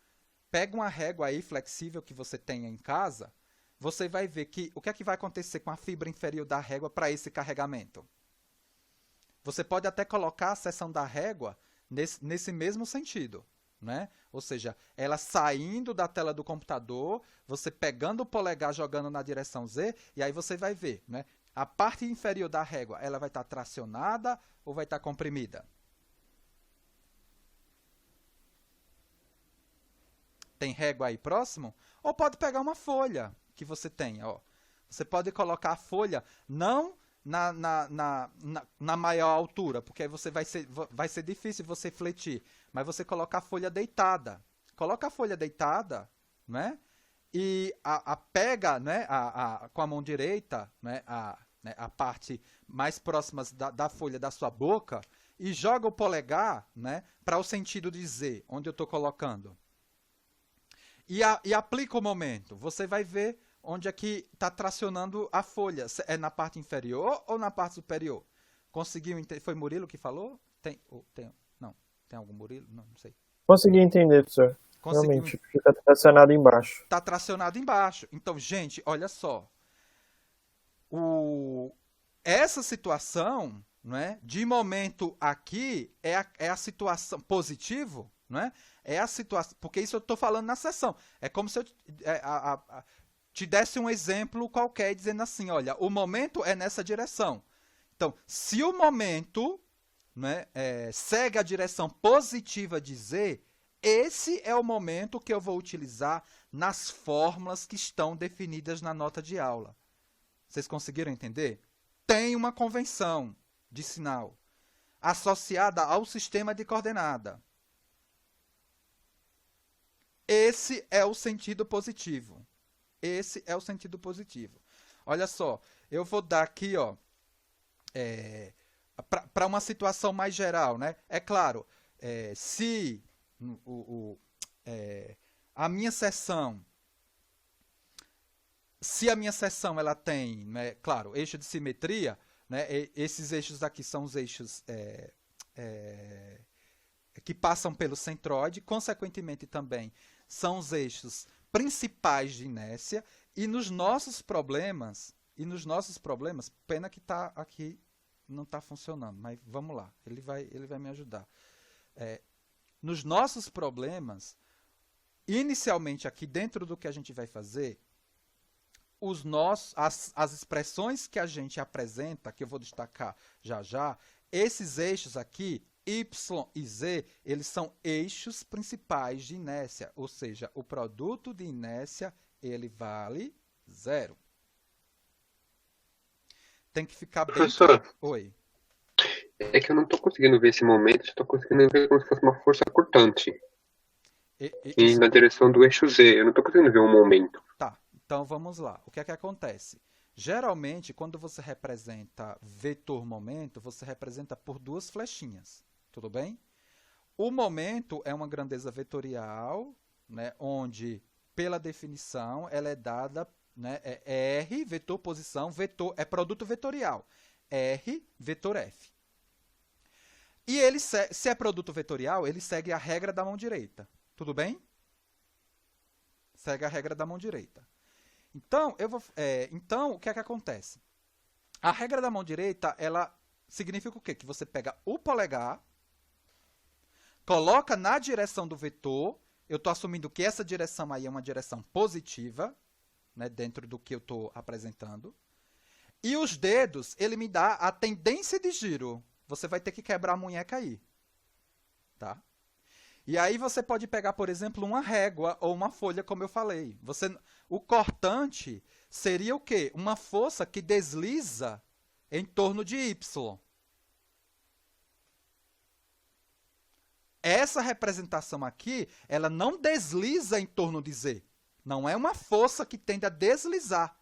pega uma régua aí flexível que você tenha em casa, você vai ver que o que é que vai acontecer com a fibra inferior da régua para esse carregamento. Você pode até colocar a seção da régua nesse mesmo sentido. Né? Ou seja, ela saindo da tela do computador, você pegando o polegar, jogando na direção Z, e aí você vai ver. Né? A parte inferior da régua, ela vai estar tracionada ou vai estar comprimida? Tem régua aí próximo? Ou pode pegar uma folha que você tem, ó. Você pode colocar a folha não na maior altura, porque aí vai ser difícil você fletir, mas você coloca a folha deitada. Coloca a folha deitada, né? E pega, né, com a mão direita, né, a parte mais próxima da folha da sua boca e joga o polegar, né, para o sentido de Z, onde eu estou colocando. E aplica o momento. Você vai ver onde é que está tracionando a folha. É na parte inferior ou na parte superior? Conseguiu entender? Foi Murilo que falou? Não. Tem algum Murilo? Não sei. Consegui entender, professor. Realmente, fica tracionado embaixo. Está tracionado embaixo. Então, gente, olha só. Essa situação, né, de momento aqui é a situação positivo, né? É a situação, porque isso eu estou falando na sessão. É como se eu te desse um exemplo qualquer dizendo assim, olha, o momento é nessa direção. Então, se o momento, né, segue a direção positiva de Z, esse é o momento que eu vou utilizar nas fórmulas que estão definidas na nota de aula. Vocês conseguiram entender? Tem uma convenção de sinal associada ao sistema de coordenada. Esse é o sentido positivo. Esse é o sentido positivo. Olha só, eu vou dar aqui, ó, para uma situação mais geral, né? É claro, se a minha seção se a minha seção ela tem, né, claro, eixo de simetria, né, esses eixos aqui são os eixos que passam pelo centroide, consequentemente também são os eixos principais de inércia, e nos nossos problemas, pena que tá aqui não está funcionando, mas vamos lá, ele vai me ajudar. Nos nossos problemas, inicialmente aqui dentro do que a gente vai fazer, as expressões que a gente apresenta, que eu vou destacar já já, esses eixos aqui, Y e Z, eles são eixos principais de inércia, ou seja, o produto de inércia ele vale 0. Tem que ficar bem... Professor, Oi. é que eu não estou conseguindo ver esse momento, estou conseguindo ver como se fosse uma força cortante. E na direção do eixo Z, eu não estou conseguindo ver um momento. Tá, então vamos lá. O que é que acontece? Geralmente, quando você representa vetor momento, você representa por duas flechinhas, tudo bem? O momento é uma grandeza vetorial, né, onde, pela definição, ela é dada, né, é R, vetor posição, vetor, é produto vetorial. R, vetor F. E ele, se é produto vetorial, ele segue a regra da mão direita. Tudo bem? Segue a regra da mão direita. Então, então o que é que acontece? A regra da mão direita, ela significa o quê? Que você pega o polegar, coloca na direção do vetor, eu estou assumindo que essa direção aí é uma direção positiva, né, dentro do que eu estou apresentando, e os dedos, ele me dá a tendência de giro. Você vai ter que quebrar a munheca aí. Tá? E aí você pode pegar, por exemplo, uma régua ou uma folha, como eu falei. O cortante seria o quê? Uma força que desliza em torno de Y. Essa representação aqui, ela não desliza em torno de Z. Não é uma força que tende a deslizar.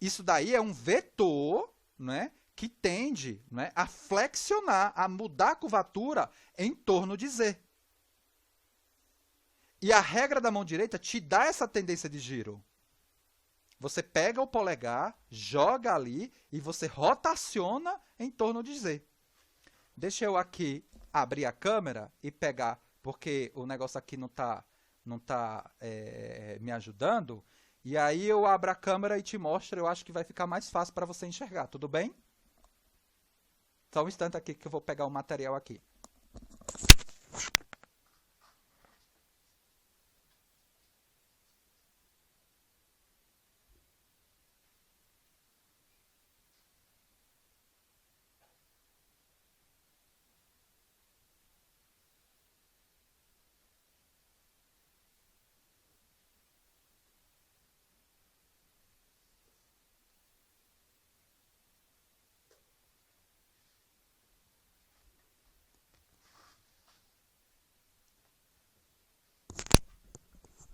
Isso daí é um vetor, né, que tende, né, a flexionar, a mudar a curvatura em torno de Z. E a regra da mão direita te dá essa tendência de giro. Você pega o polegar, joga ali e você rotaciona em torno de Z. Deixa eu aqui abrir a câmera e pegar, porque o negócio aqui não tá me ajudando. E aí eu abro a câmera e te mostro, eu acho que vai ficar mais fácil para você enxergar, tudo bem? Só um instante aqui que eu vou pegar o material aqui.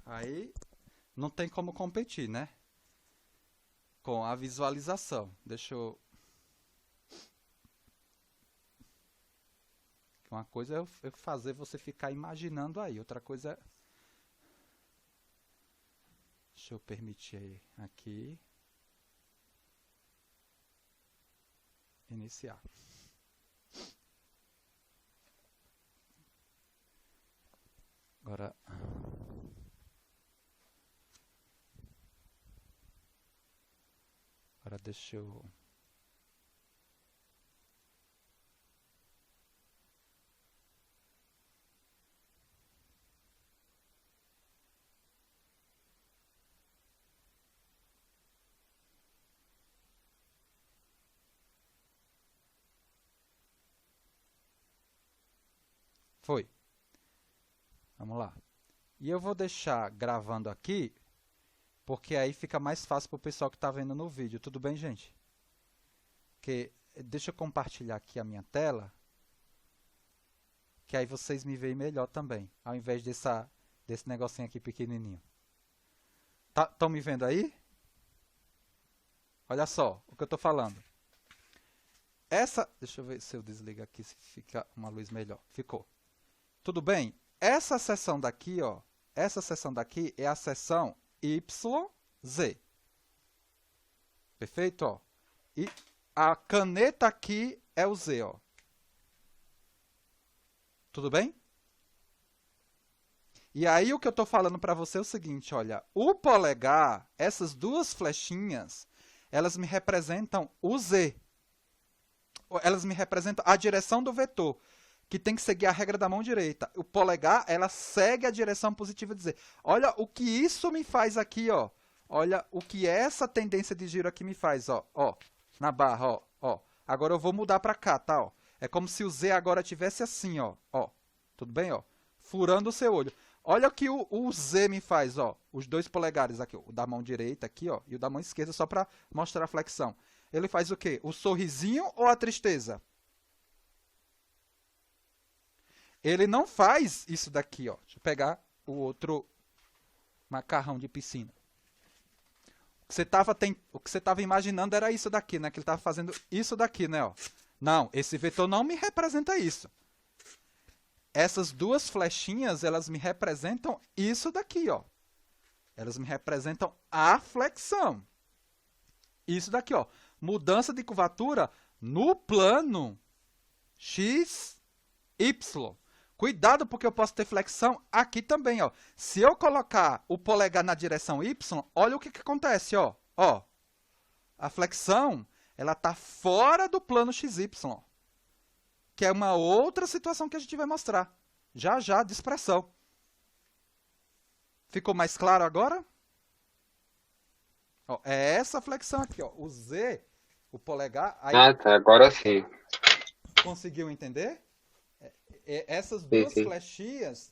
Aí não tem como competir, né? Com a visualização. Deixa eu... Uma coisa é eu fazer você ficar imaginando aí. Outra coisa é... Deixa eu permitir aqui. Iniciar. Agora... Agora deixa eu... Foi. Vamos lá. E eu vou deixar gravando aqui, porque aí fica mais fácil para o pessoal que está vendo no vídeo. Tudo bem, gente? Deixa eu compartilhar aqui a minha tela, que aí vocês me veem melhor também, ao invés desse negocinho aqui pequenininho. Estão me vendo aí? Olha só o que eu estou falando. Deixa eu ver se eu desligo aqui, se fica uma luz melhor. Ficou. Tudo bem? Essa seção daqui, ó, essa seção daqui é a seção YZ. Z. Perfeito? Ó. E a caneta aqui é o Z. Ó. Tudo bem? E aí o que eu estou falando para você é o seguinte, olha, o polegar, essas duas flechinhas, elas me representam o Z. Elas me representam a direção do vetor, que tem que seguir a regra da mão direita. O polegar, ela segue a direção positiva de Z. Olha o que isso me faz aqui, ó. Olha o que essa tendência de giro aqui me faz, ó. Ó, na barra, ó. Ó. Agora eu vou mudar para cá, tá? Ó. É como se o Z agora tivesse assim, ó. Ó. Tudo bem, ó? Furando o seu olho. Olha o que o Z me faz, ó. Os dois polegares aqui, ó, o da mão direita aqui, ó, e o da mão esquerda, só para mostrar a flexão. Ele faz o quê? O sorrisinho ou a tristeza? Ele não faz isso daqui, ó. Deixa eu pegar o outro macarrão de piscina. O que você estava imaginando era isso daqui, né? Que ele estava fazendo isso daqui, né? Ó. Não, esse vetor não me representa isso. Essas duas flechinhas, elas me representam isso daqui, ó. Elas me representam a flexão. Isso daqui, ó. Mudança de curvatura no plano x, y. Cuidado, porque eu posso ter flexão aqui também, ó. Se eu colocar o polegar na direção y, olha o que acontece, ó. Ó. A flexão, ela está fora do plano xy. Que é uma outra situação que a gente vai mostrar. Já, já, de expressão. Ficou mais claro agora? Ó, é essa flexão aqui, ó. O Z, o polegar... Aí, Ah, tá. Agora sim. conseguiu entender? Essas duas flechinhas,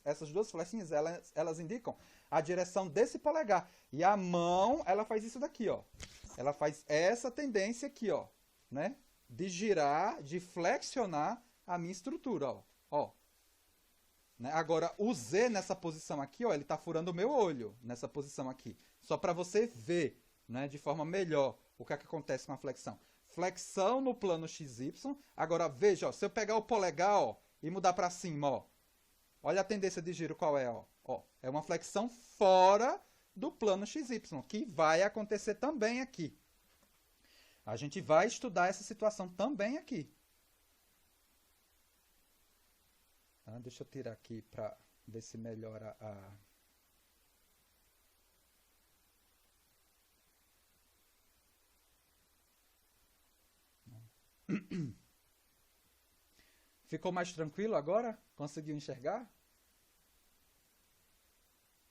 elas indicam a direção desse polegar. E a mão, ela faz isso daqui, ó. Ela faz essa tendência aqui, ó. Né? De girar, de flexionar a minha estrutura, ó. Ó. Né? Agora, o Z nessa posição aqui, ó, ele está furando o meu olho, nessa posição aqui. Só para você ver, né, de forma melhor o que é que acontece com a flexão. Flexão no plano XY. Agora, veja, ó, se eu pegar o polegar, ó, e mudar para cima, ó. Olha a tendência de giro qual é, ó. Ó. É uma flexão fora do plano XY, que vai acontecer também aqui. A gente vai estudar essa situação também aqui. Deixa eu tirar aqui para ver se melhora a... Ficou mais tranquilo agora? Conseguiu enxergar?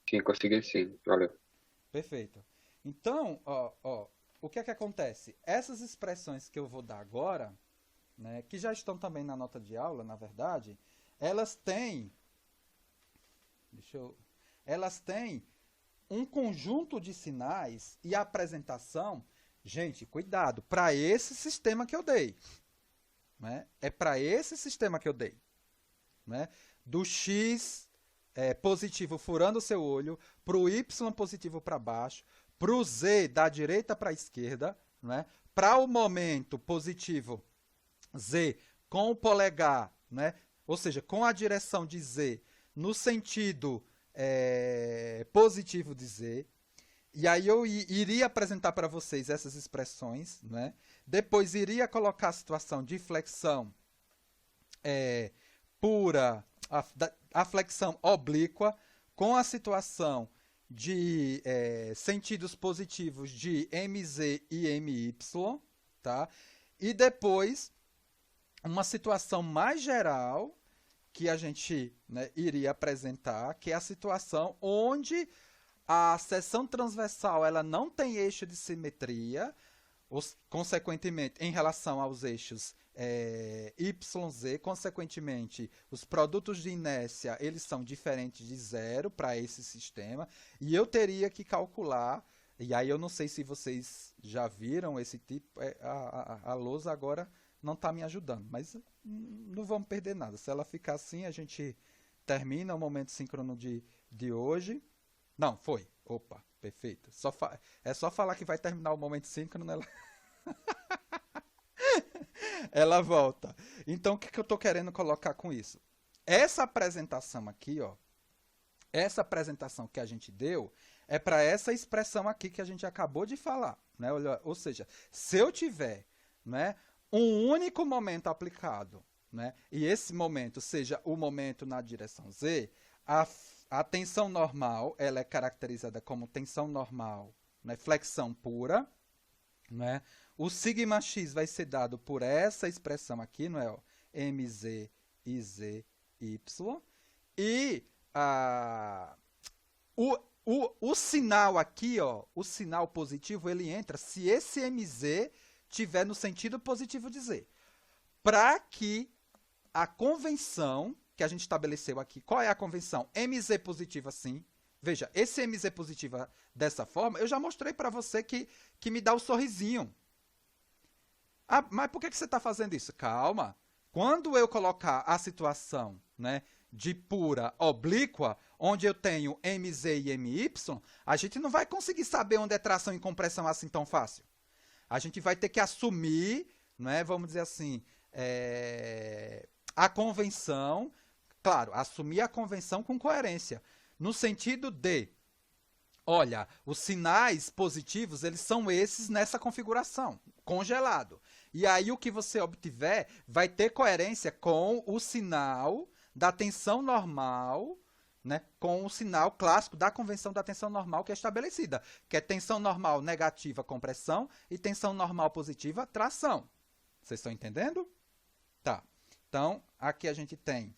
Sim, consegui sim. Valeu. Perfeito. Então, ó, o que é que acontece? Essas expressões que eu vou dar agora, né, que já estão também na nota de aula, na verdade, elas têm um conjunto de sinais e apresentação. Gente, cuidado, para esse sistema que eu dei. Né? É para esse sistema que eu dei. Né? Do X positivo furando o seu olho, para o Y positivo para baixo, para o Z da direita para a esquerda, né? Para o momento positivo Z com o polegar, né? Ou seja, com a direção de Z no sentido positivo de Z. E aí eu iria apresentar para vocês essas expressões, né? Depois iria colocar a situação de flexão pura, a flexão oblíqua, com a situação de sentidos positivos de MZ e MY, tá? E depois uma situação mais geral que a gente, né, iria apresentar, que é a situação onde a seção transversal ela não tem eixo de simetria, consequentemente, em relação aos eixos YZ, consequentemente, os produtos de inércia eles são diferentes de zero para esse sistema, e eu teria que calcular, e aí eu não sei se vocês já viram esse tipo, a lousa agora não está me ajudando, mas não vamos perder nada. Se ela ficar assim, a gente termina o momento síncrono de hoje. Não, foi. Opa, perfeito. É só falar que vai terminar o momento síncrono, ela... ela volta. Então, o que eu estou querendo colocar com isso? Essa apresentação aqui, ó, essa apresentação que a gente deu, é para essa expressão aqui que a gente acabou de falar, né? Ou seja, se eu tiver, né, um único momento aplicado, né, e esse momento seja o momento na direção z, a tensão normal ela é caracterizada como tensão normal, né, flexão pura, né? O sigma x vai ser dado por essa expressão aqui, não é? Ó, mz, iz, y. E o sinal aqui, ó, o sinal positivo, ele entra se esse mz tiver no sentido positivo de z. Para que a convenção que a gente estabeleceu aqui, qual é a convenção? Mz positiva sim. Veja, esse mz positiva dessa forma, eu já mostrei para você que me dá o sorrisinho. Ah, mas por que você está fazendo isso? Calma. Quando eu colocar a situação, né, de pura oblíqua, onde eu tenho mz e my, a gente não vai conseguir saber onde é tração e compressão assim tão fácil. A gente vai ter que assumir, né, vamos dizer assim, a convenção, claro, assumir a convenção com coerência, no sentido de, olha, os sinais positivos, eles são esses nessa configuração, congelado. E aí o que você obtiver vai ter coerência com o sinal da tensão normal, né, com o sinal clássico da convenção da tensão normal que é estabelecida, que é tensão normal negativa, compressão, e tensão normal positiva, tração. Vocês estão entendendo? Tá. Então, aqui a gente tem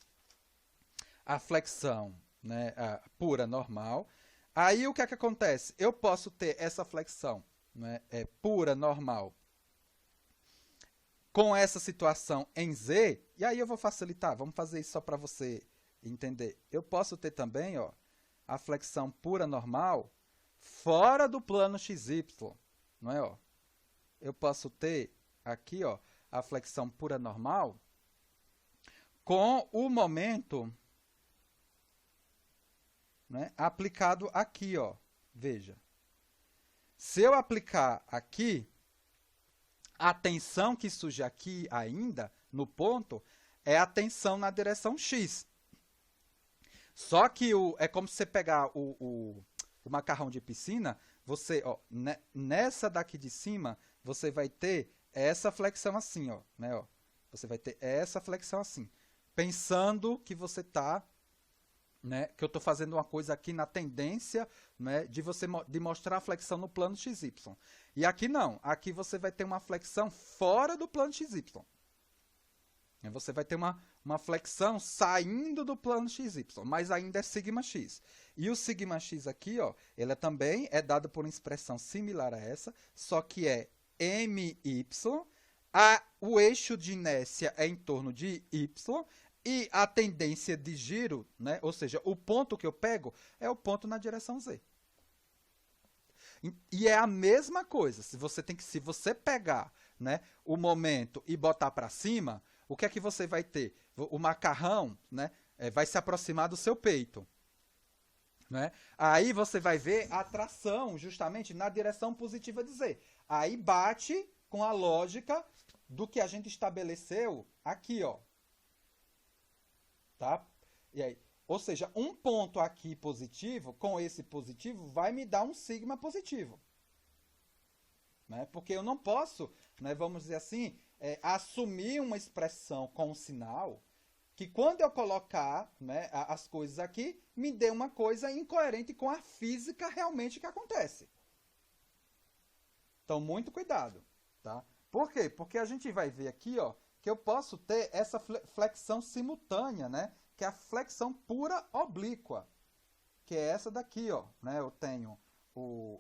a flexão, né, a pura normal. Aí o que é que acontece? Eu posso ter essa flexão, né, pura normal com essa situação em Z, e aí eu vou facilitar, vamos fazer isso só para você entender. Eu posso ter também, ó, a flexão pura normal fora do plano XY, não é? Ó? Eu posso ter aqui, ó, a flexão pura normal com o momento, né, aplicado aqui, ó. Veja. Se eu aplicar aqui, a tensão que surge aqui ainda, no ponto, é a tensão na direção X. Só que é como se você pegar o macarrão de piscina, você, ó, nessa daqui de cima, você vai ter essa flexão assim, ó, né, ó. Você vai ter essa flexão assim. Pensando que você está, né, que eu estou fazendo uma coisa aqui na tendência, né, de mostrar a flexão no plano XY. E aqui não. Aqui você vai ter uma flexão fora do plano XY. Você vai ter uma flexão saindo do plano XY, mas ainda é sigma x. E o sigma x aqui, ó, ele também é dado por uma expressão similar a essa, só que é my, o eixo de inércia é em torno de y, e a tendência de giro, né, ou seja, o ponto que eu pego é o ponto na direção z. E é a mesma coisa, se você pegar, né, o momento e botar para cima, o que é que você vai ter? O macarrão, né, vai se aproximar do seu peito. Né? Aí você vai ver a tração justamente na direção positiva de z. Aí bate com a lógica do que a gente estabeleceu aqui, ó. Tá? E aí, ou seja, um ponto aqui positivo, com esse positivo, vai me dar um sigma positivo. Né? Porque eu não posso, né, vamos dizer assim, assumir uma expressão com um sinal que quando eu colocar, né, as coisas aqui, me dê uma coisa incoerente com a física realmente que acontece. Então, muito cuidado. Tá? Por quê? Porque a gente vai ver aqui, ó, que eu posso ter essa flexão simultânea, né? Que é a flexão pura oblíqua, que é essa daqui, ó, né? Eu tenho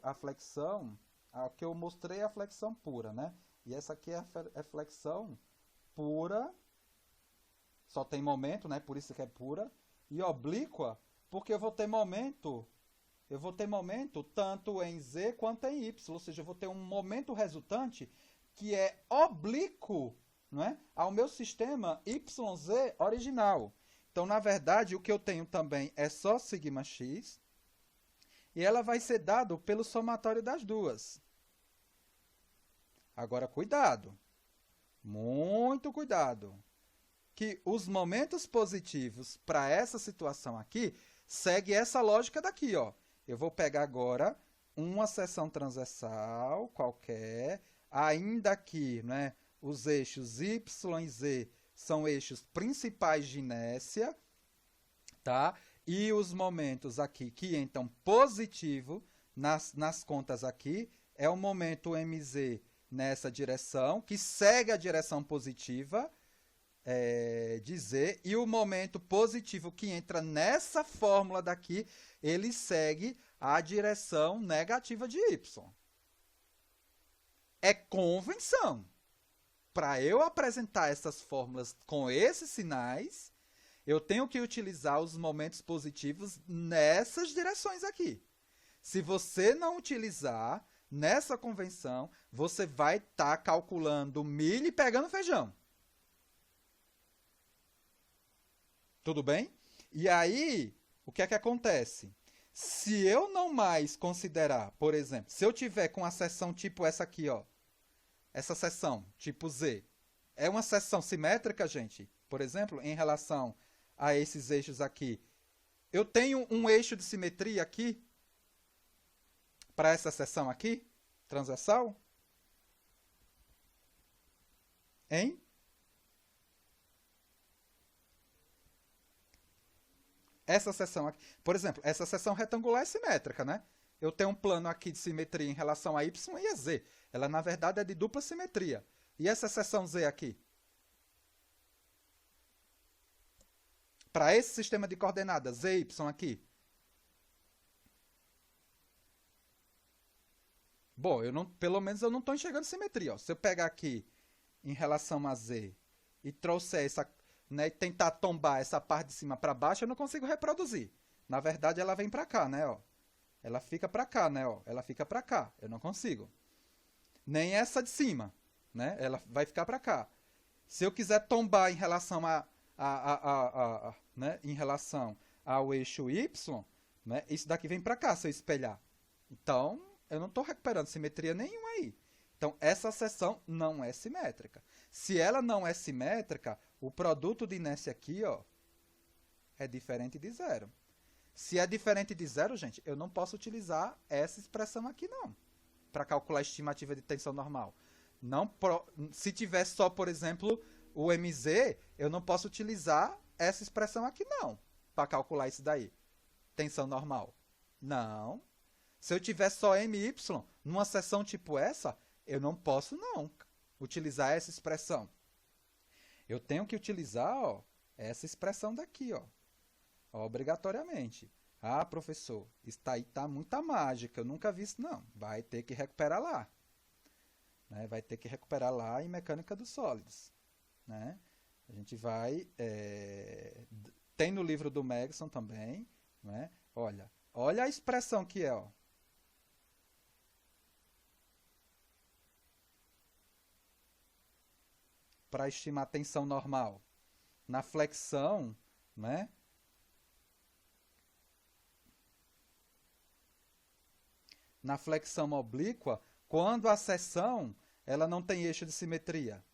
a flexão, a que eu mostrei é a flexão pura, né? E essa aqui é a flexão pura, só tem momento, né? Por isso que é pura, e oblíqua, porque eu vou ter momento tanto em z quanto em y, ou seja, eu vou ter um momento resultante que é oblíquo, não é, ao meu sistema YZ original. Então, na verdade, o que eu tenho também é só sigma x, e ela vai ser dado pelo somatório das duas. Agora, cuidado, muito cuidado, que os momentos positivos para essa situação aqui segue essa lógica daqui, ó. Eu vou pegar agora uma seção transversal qualquer, ainda que, né, os eixos Y e Z são eixos principais de inércia, tá? E os momentos aqui que entram positivo nas contas aqui é o momento MZ nessa direção, que segue a direção positiva de Z, e o momento positivo que entra nessa fórmula daqui, ele segue a direção negativa de Y. É convenção. Para eu apresentar essas fórmulas com esses sinais, eu tenho que utilizar os momentos positivos nessas direções aqui. Se você não utilizar nessa convenção, você vai estar calculando milho e pegando feijão. Tudo bem? E aí, o que é que acontece? Se eu não mais considerar, por exemplo, se eu tiver com a seção tipo essa aqui, ó, essa seção tipo Z, é uma seção simétrica, gente? Por exemplo, em relação a esses eixos aqui. Eu tenho um eixo de simetria aqui, para essa seção aqui, transversal? Hein? Essa seção aqui, por exemplo, essa seção retangular é simétrica, né? Eu tenho um plano aqui de simetria em relação a Y e a Z. Ela, na verdade, é de dupla simetria. E essa seção Z aqui? Para esse sistema de coordenadas, Z, Y aqui. Bom, pelo menos eu não estou enxergando simetria. Ó. Se eu pegar aqui em relação a Z e trouxer essa, né, tentar tombar essa parte de cima para baixo, eu não consigo reproduzir. Na verdade, ela vem para cá, né? Ó. Ela fica para cá, né? Ó. Ela fica para cá. Eu não consigo. Nem essa de cima, né? Ela vai ficar para cá. Se eu quiser tombar em relação né, em relação ao eixo Y, né, isso daqui vem para cá, se eu espelhar. Então, eu não estou recuperando simetria nenhuma aí. Então, essa seção não é simétrica. Se ela não é simétrica, o produto de inércia aqui, ó, é diferente de zero. Se é diferente de zero, gente, eu não posso utilizar essa expressão aqui, não, para calcular a estimativa de tensão normal. Não, se tiver só, por exemplo, o MZ, eu não posso utilizar essa expressão aqui, não, para calcular isso daí. Tensão normal. Não. Se eu tiver só MY, numa seção tipo essa, eu não posso, não, utilizar essa expressão. Eu tenho que utilizar, ó, essa expressão daqui, ó, obrigatoriamente. Ah, professor, isso aí tá muita mágica, eu nunca vi isso, não. Vai ter que recuperar lá. Né? Vai ter que recuperar lá em mecânica dos sólidos. Né? A gente vai... Tem no livro do Megson também. Né? Olha a expressão que é. Ó. Para estimar a tensão normal. Na flexão, né? Na flexão oblíqua, quando a seção ela não tem eixo de simetria.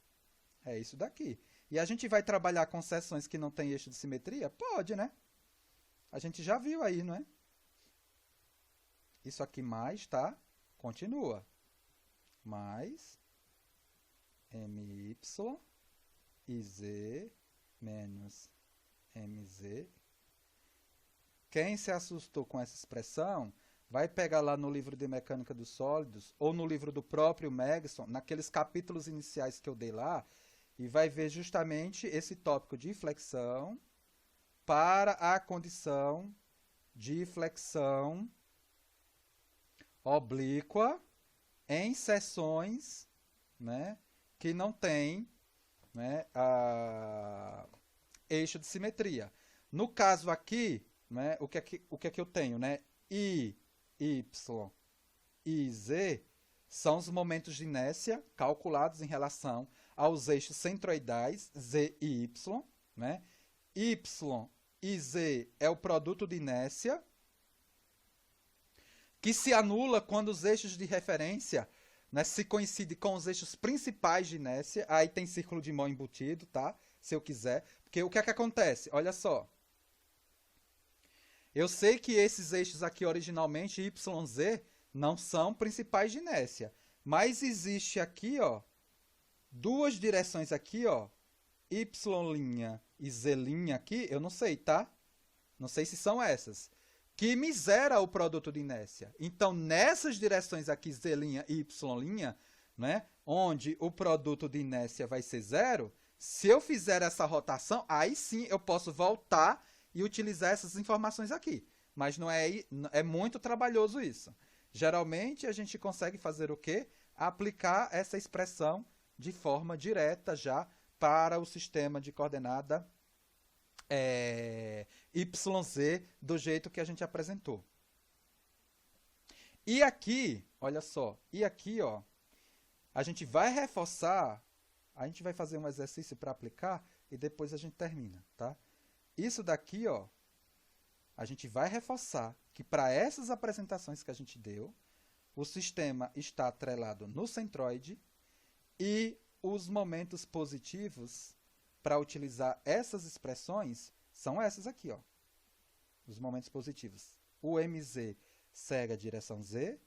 É isso daqui. E a gente vai trabalhar com seções que não tem eixo de simetria? Pode, né? A gente já viu aí, não é? Isso aqui mais, tá? Continua. Mais MY e Z menos MZ. Quem se assustou com essa expressão, vai pegar lá no livro de Mecânica dos Sólidos, ou no livro do próprio Megson, naqueles capítulos iniciais que eu dei lá, e vai ver justamente esse tópico de flexão para a condição de flexão oblíqua em seções, né, que não tem, né, eixo de simetria. No caso aqui, né, o que é que eu tenho? Né? I, Y e Z são os momentos de inércia calculados em relação aos eixos centroidais Z e Y. Né? Y e Z é o produto de inércia, que se anula quando os eixos de referência, né, se coincidem com os eixos principais de inércia. Aí tem círculo de mão embutido, tá? Se eu quiser. Porque o que é que acontece? Olha só. Eu sei que esses eixos aqui originalmente, YZ, não são principais de inércia. Mas existe aqui, ó, duas direções aqui, ó, Y' e Z' aqui, eu não sei, tá? Não sei se são essas. Que me zera o produto de inércia. Então, nessas direções aqui, Z' e Y', né, onde o produto de inércia vai ser zero, se eu fizer essa rotação, aí sim eu posso voltar e utilizar essas informações aqui. Mas não é muito trabalhoso isso. Geralmente a gente consegue fazer o quê? Aplicar essa expressão de forma direta já para o sistema de coordenada YZ do jeito que a gente apresentou. E aqui, olha só, e aqui, ó, a gente vai reforçar, a gente vai fazer um exercício para aplicar e depois a gente termina, tá? Isso daqui, ó, a gente vai reforçar que para essas apresentações que a gente deu, o sistema está atrelado no centroide e os momentos positivos para utilizar essas expressões são essas aqui, ó. Os momentos positivos. O MZ segue a direção Z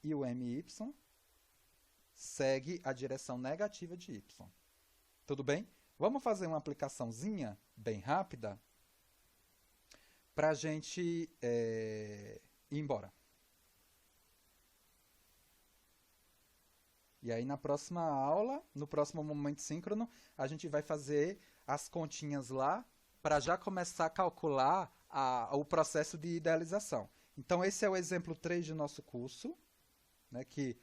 e o MY segue a direção negativa de Y. Tudo bem? Vamos fazer uma aplicaçãozinha bem rápida para a gente ir embora. E aí na próxima aula, no próximo momento síncrono, a gente vai fazer as continhas lá para já começar a calcular o processo de idealização. Então esse é o exemplo 3 do nosso curso, né, que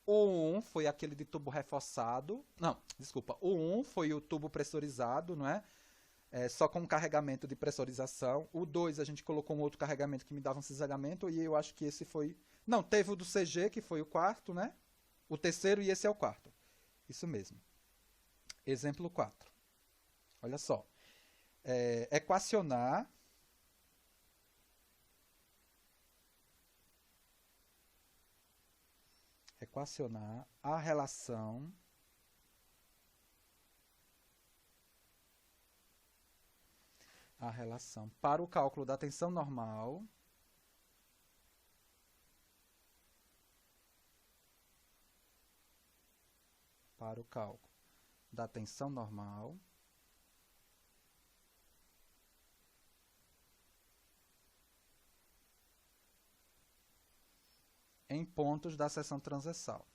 o 1 foi aquele de tubo reforçado. Não, desculpa, o 1 foi o tubo pressurizado, não é? Só com carregamento de pressurização. O 2 a gente colocou um outro carregamento que me dava um cisalhamento e eu acho que esse foi... Não, teve o do CG, que foi o quarto, né? O terceiro e esse é o quarto. Isso mesmo. Exemplo 4. Olha só. Equacionar a relação para o cálculo da tensão normal em pontos da seção transversal.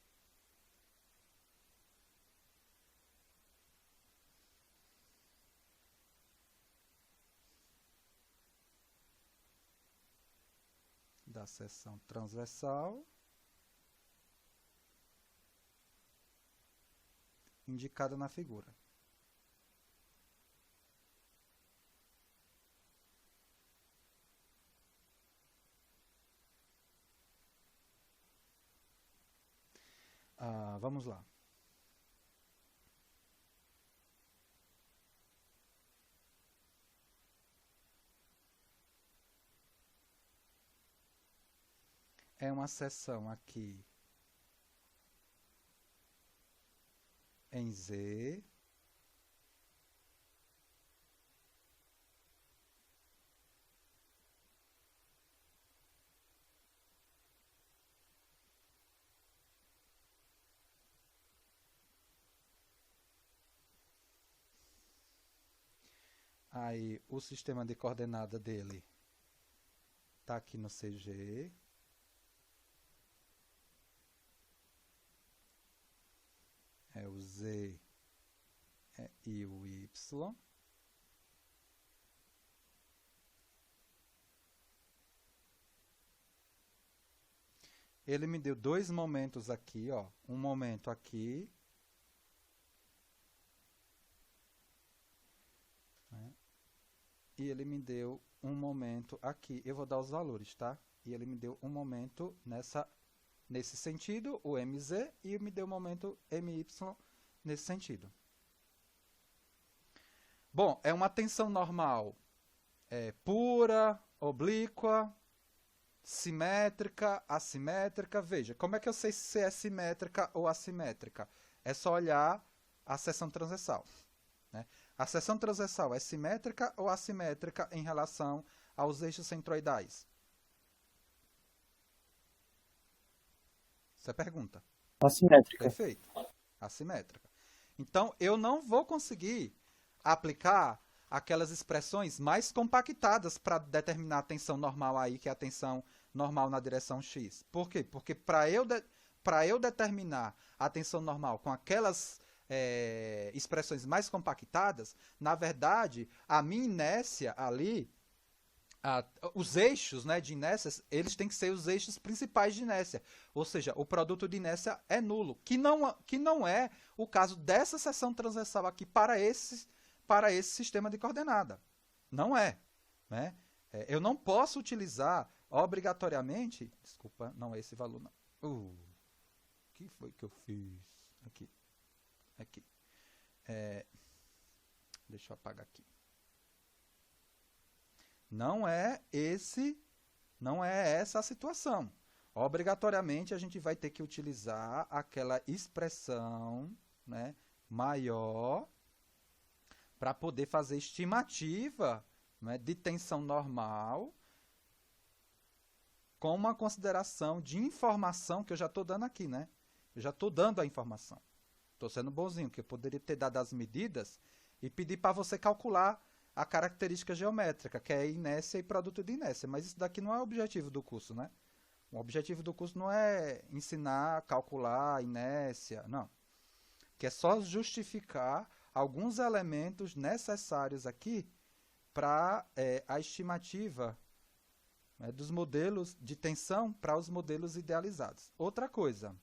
Da seção transversal indicada na figura. Vamos lá. É uma seção aqui em Z. Aí o sistema de coordenada dele está aqui no CG. É o Z e o Y. Ele me deu dois momentos aqui, ó. Um momento aqui. Né? E ele me deu um momento aqui. Eu vou dar os valores, tá? E ele me deu um momento nesse sentido, o MZ, e me deu um momento MY nesse sentido. Bom, é uma tensão normal pura, oblíqua, simétrica, assimétrica. Veja, como é que eu sei se é simétrica ou assimétrica? É só olhar a seção transversal. Né? A seção transversal é simétrica ou assimétrica em relação aos eixos centroidais? Essa é a pergunta. Assimétrica. Perfeito. Assimétrica. Então, eu não vou conseguir aplicar aquelas expressões mais compactadas para determinar a tensão normal aí, que é a tensão normal na direção x. Por quê? Porque para eu determinar a tensão normal com aquelas expressões mais compactadas, na verdade, a minha inércia ali, os eixos, né, de inércias, eles têm que ser os eixos principais de inércia. Ou seja, o produto de inércia é nulo, que não é o caso dessa seção transversal aqui para esse sistema de coordenada. Não é. Né? Eu não posso utilizar obrigatoriamente... Desculpa, não é esse valor. Não. O que foi que eu fiz? Aqui. Deixa eu apagar aqui. Não é essa a situação. Obrigatoriamente, a gente vai ter que utilizar aquela expressão, né, maior para poder fazer estimativa, né, de tensão normal com uma consideração de informação que eu já estou dando aqui. Né? Eu já estou dando a informação. Estou sendo bonzinho, que eu poderia ter dado as medidas e pedir para você calcular a característica geométrica, que é inércia e produto de inércia. Mas isso daqui não é o objetivo do curso, né? O objetivo do curso não é ensinar a calcular inércia, não. Que é só justificar alguns elementos necessários aqui para a estimativa, né, dos modelos de tensão para os modelos idealizados. Outra coisa,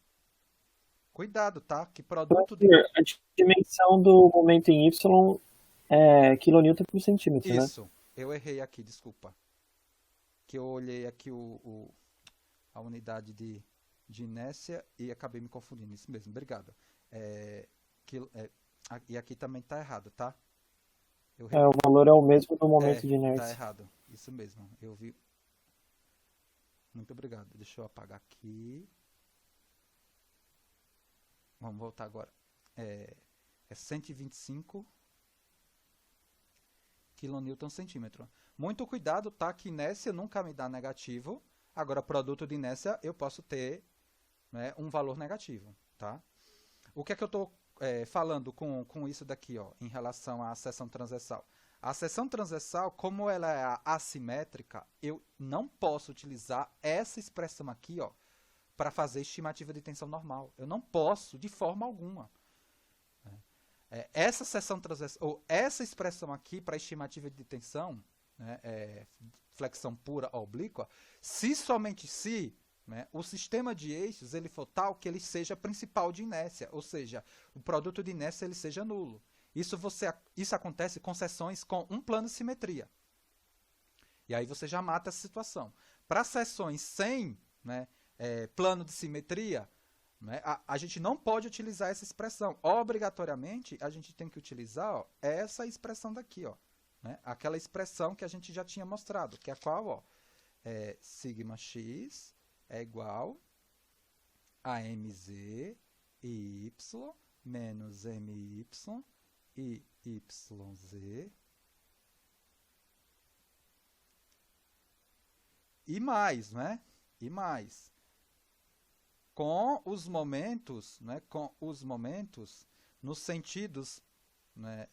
cuidado, tá? Que produto de... A dimensão do momento em Y é quilonewton por centímetro, né? Isso, eu errei aqui, desculpa. Que eu olhei aqui a unidade de inércia e acabei me confundindo. Isso mesmo, obrigado. E aqui também está errado, tá? O valor é o mesmo do momento de inércia. Está errado, isso mesmo. Eu vi. Muito obrigado. Deixa eu apagar aqui. Vamos voltar agora. É 125 kN/cm. Muito cuidado, tá? Que inércia nunca me dá negativo. Agora, produto de inércia, eu posso ter, né, um valor negativo, tá? O que é que eu estou falando com isso daqui, ó, em relação à seção transversal? A seção transversal, como ela é assimétrica, eu não posso utilizar essa expressão aqui, ó, para fazer estimativa de tensão normal. Eu não posso, de forma alguma. Essa seção transversal, ou essa expressão aqui para estimativa de tensão, né, flexão pura oblíqua, se somente se, né, o sistema de eixos ele for tal que ele seja principal de inércia, ou seja, o produto de inércia ele seja nulo. Isso acontece com seções com um plano de simetria. E aí você já mata essa situação. Para seções sem, né, plano de simetria, né, a gente não pode utilizar essa expressão. Obrigatoriamente, a gente tem que utilizar, ó, essa expressão daqui, ó, né, aquela expressão que a gente já tinha mostrado, que é qual? Ó, sigma x é igual a mz e y menos my e yz e mais, né? E mais. Com os momentos, né? Com os momentos nos sentidos, né?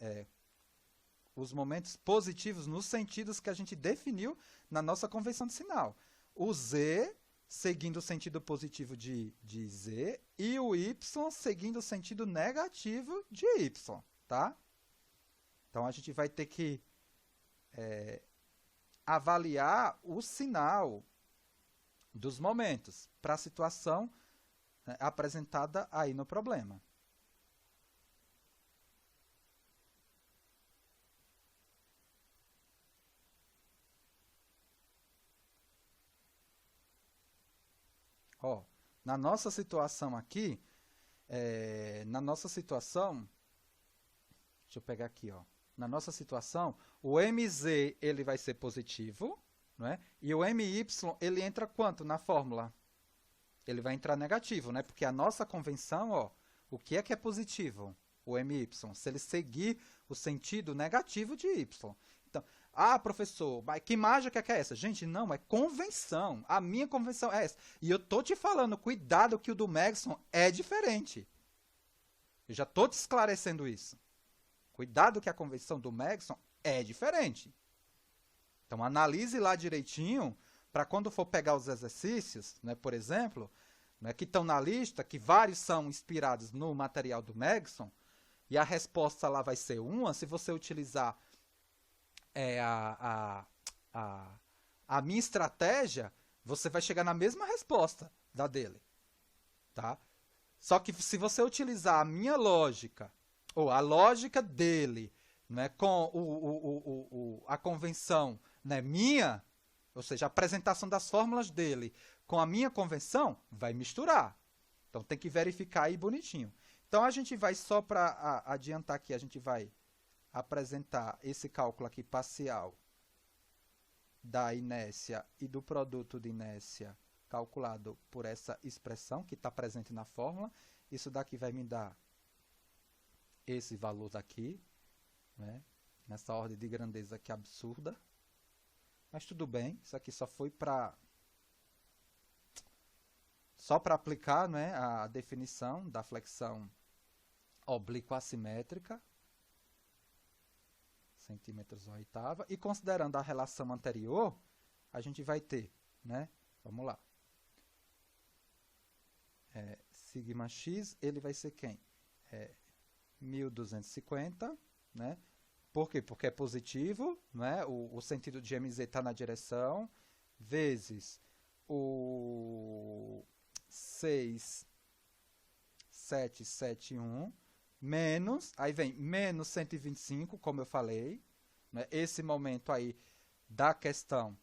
Os momentos positivos nos sentidos que a gente definiu na nossa convenção de sinal. O z seguindo o sentido positivo de z e o y seguindo o sentido negativo de y, tá? Então a gente vai ter que avaliar o sinal dos momentos para a situação, né, apresentada aí no problema. Ó, na nossa situação aqui, deixa eu pegar aqui, ó. Na nossa situação, o mz ele vai ser positivo, né? E o my ele entra quanto na fórmula? Ele vai entrar negativo, né? Porque a nossa convenção, ó, o que é positivo? O my, se ele seguir o sentido negativo de y. Então, Ah, professor, mas que mágica que é essa? Gente, não, é convenção. A minha convenção é essa. E eu tô te falando, cuidado que o do Megson é diferente. Eu já tô te esclarecendo isso. Cuidado que a convenção do Megson é diferente. Então analise lá direitinho para quando for pegar os exercícios, né, por exemplo, né, que estão na lista, que vários são inspirados no material do Megson, e a resposta lá vai ser uma, se você utilizar a minha estratégia, você vai chegar na mesma resposta da dele. Tá? Só que se você utilizar a minha lógica, ou a lógica dele, né, com a convenção, né, minha, ou seja, a apresentação das fórmulas dele com a minha convenção, vai misturar. Então tem que verificar aí bonitinho. Então a gente vai, só para adiantar aqui, a gente vai apresentar esse cálculo aqui parcial da inércia e do produto de inércia calculado por essa expressão que está presente na fórmula. Isso daqui vai me dar esse valor daqui, né? Nessa ordem de grandeza aqui absurda. Mas tudo bem, isso aqui só foi só para aplicar, né, a definição da flexão oblíqua assimétrica, centímetros a oitava, e considerando a relação anterior, a gente vai ter, né, vamos lá, sigma x, ele vai ser quem? 1250, né? Por quê? Porque é positivo, né? O sentido de mz está na direção, vezes o 6,771, menos, aí vem menos 125, como eu falei, né? Esse momento aí da questão,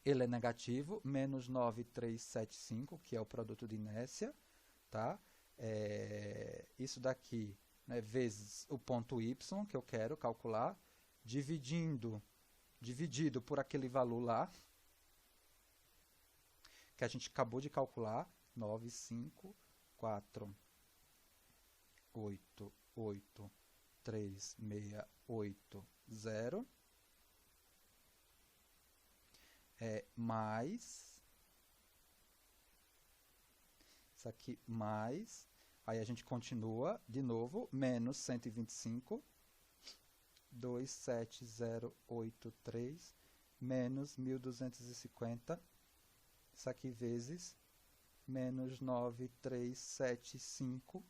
ele é negativo, menos 9,375, que é o produto de inércia, tá? Isso daqui, né, vezes o ponto y, que eu quero calcular, dividido por aquele valor lá, que a gente acabou de calcular, 954883680, mais, isso aqui mais, aí a gente continua de novo, menos 125, 27083, menos 1250, isso aqui vezes menos 9375,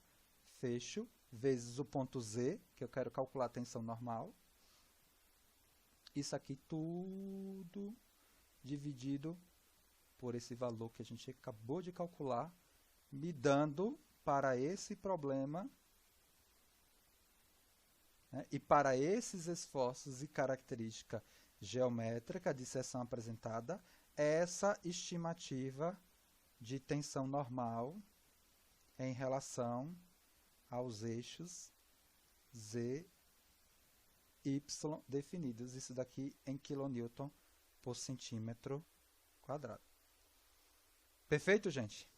fecho, vezes o ponto Z, que eu quero calcular a tensão normal. Isso aqui tudo dividido por esse valor que a gente acabou de calcular, me dando para esse problema, né, e para esses esforços e característica geométrica de seção apresentada, essa estimativa de tensão normal em relação aos eixos Z, Y definidos. Isso daqui em kN por centímetro quadrado. Perfeito, gente?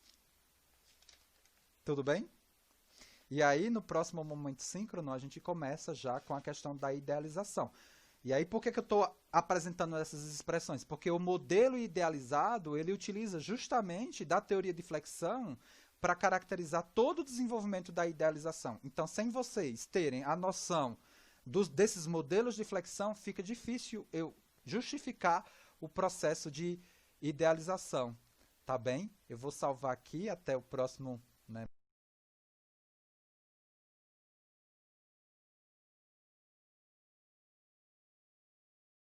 Tudo bem? E aí, no próximo momento síncrono, a gente começa já com a questão da idealização. E aí, por que eu estou apresentando essas expressões? Porque o modelo idealizado, ele utiliza justamente da teoria de flexão para caracterizar todo o desenvolvimento da idealização. Então, sem vocês terem a noção desses modelos de flexão, fica difícil eu justificar o processo de idealização. Tá bem? Eu vou salvar aqui até o próximo, né,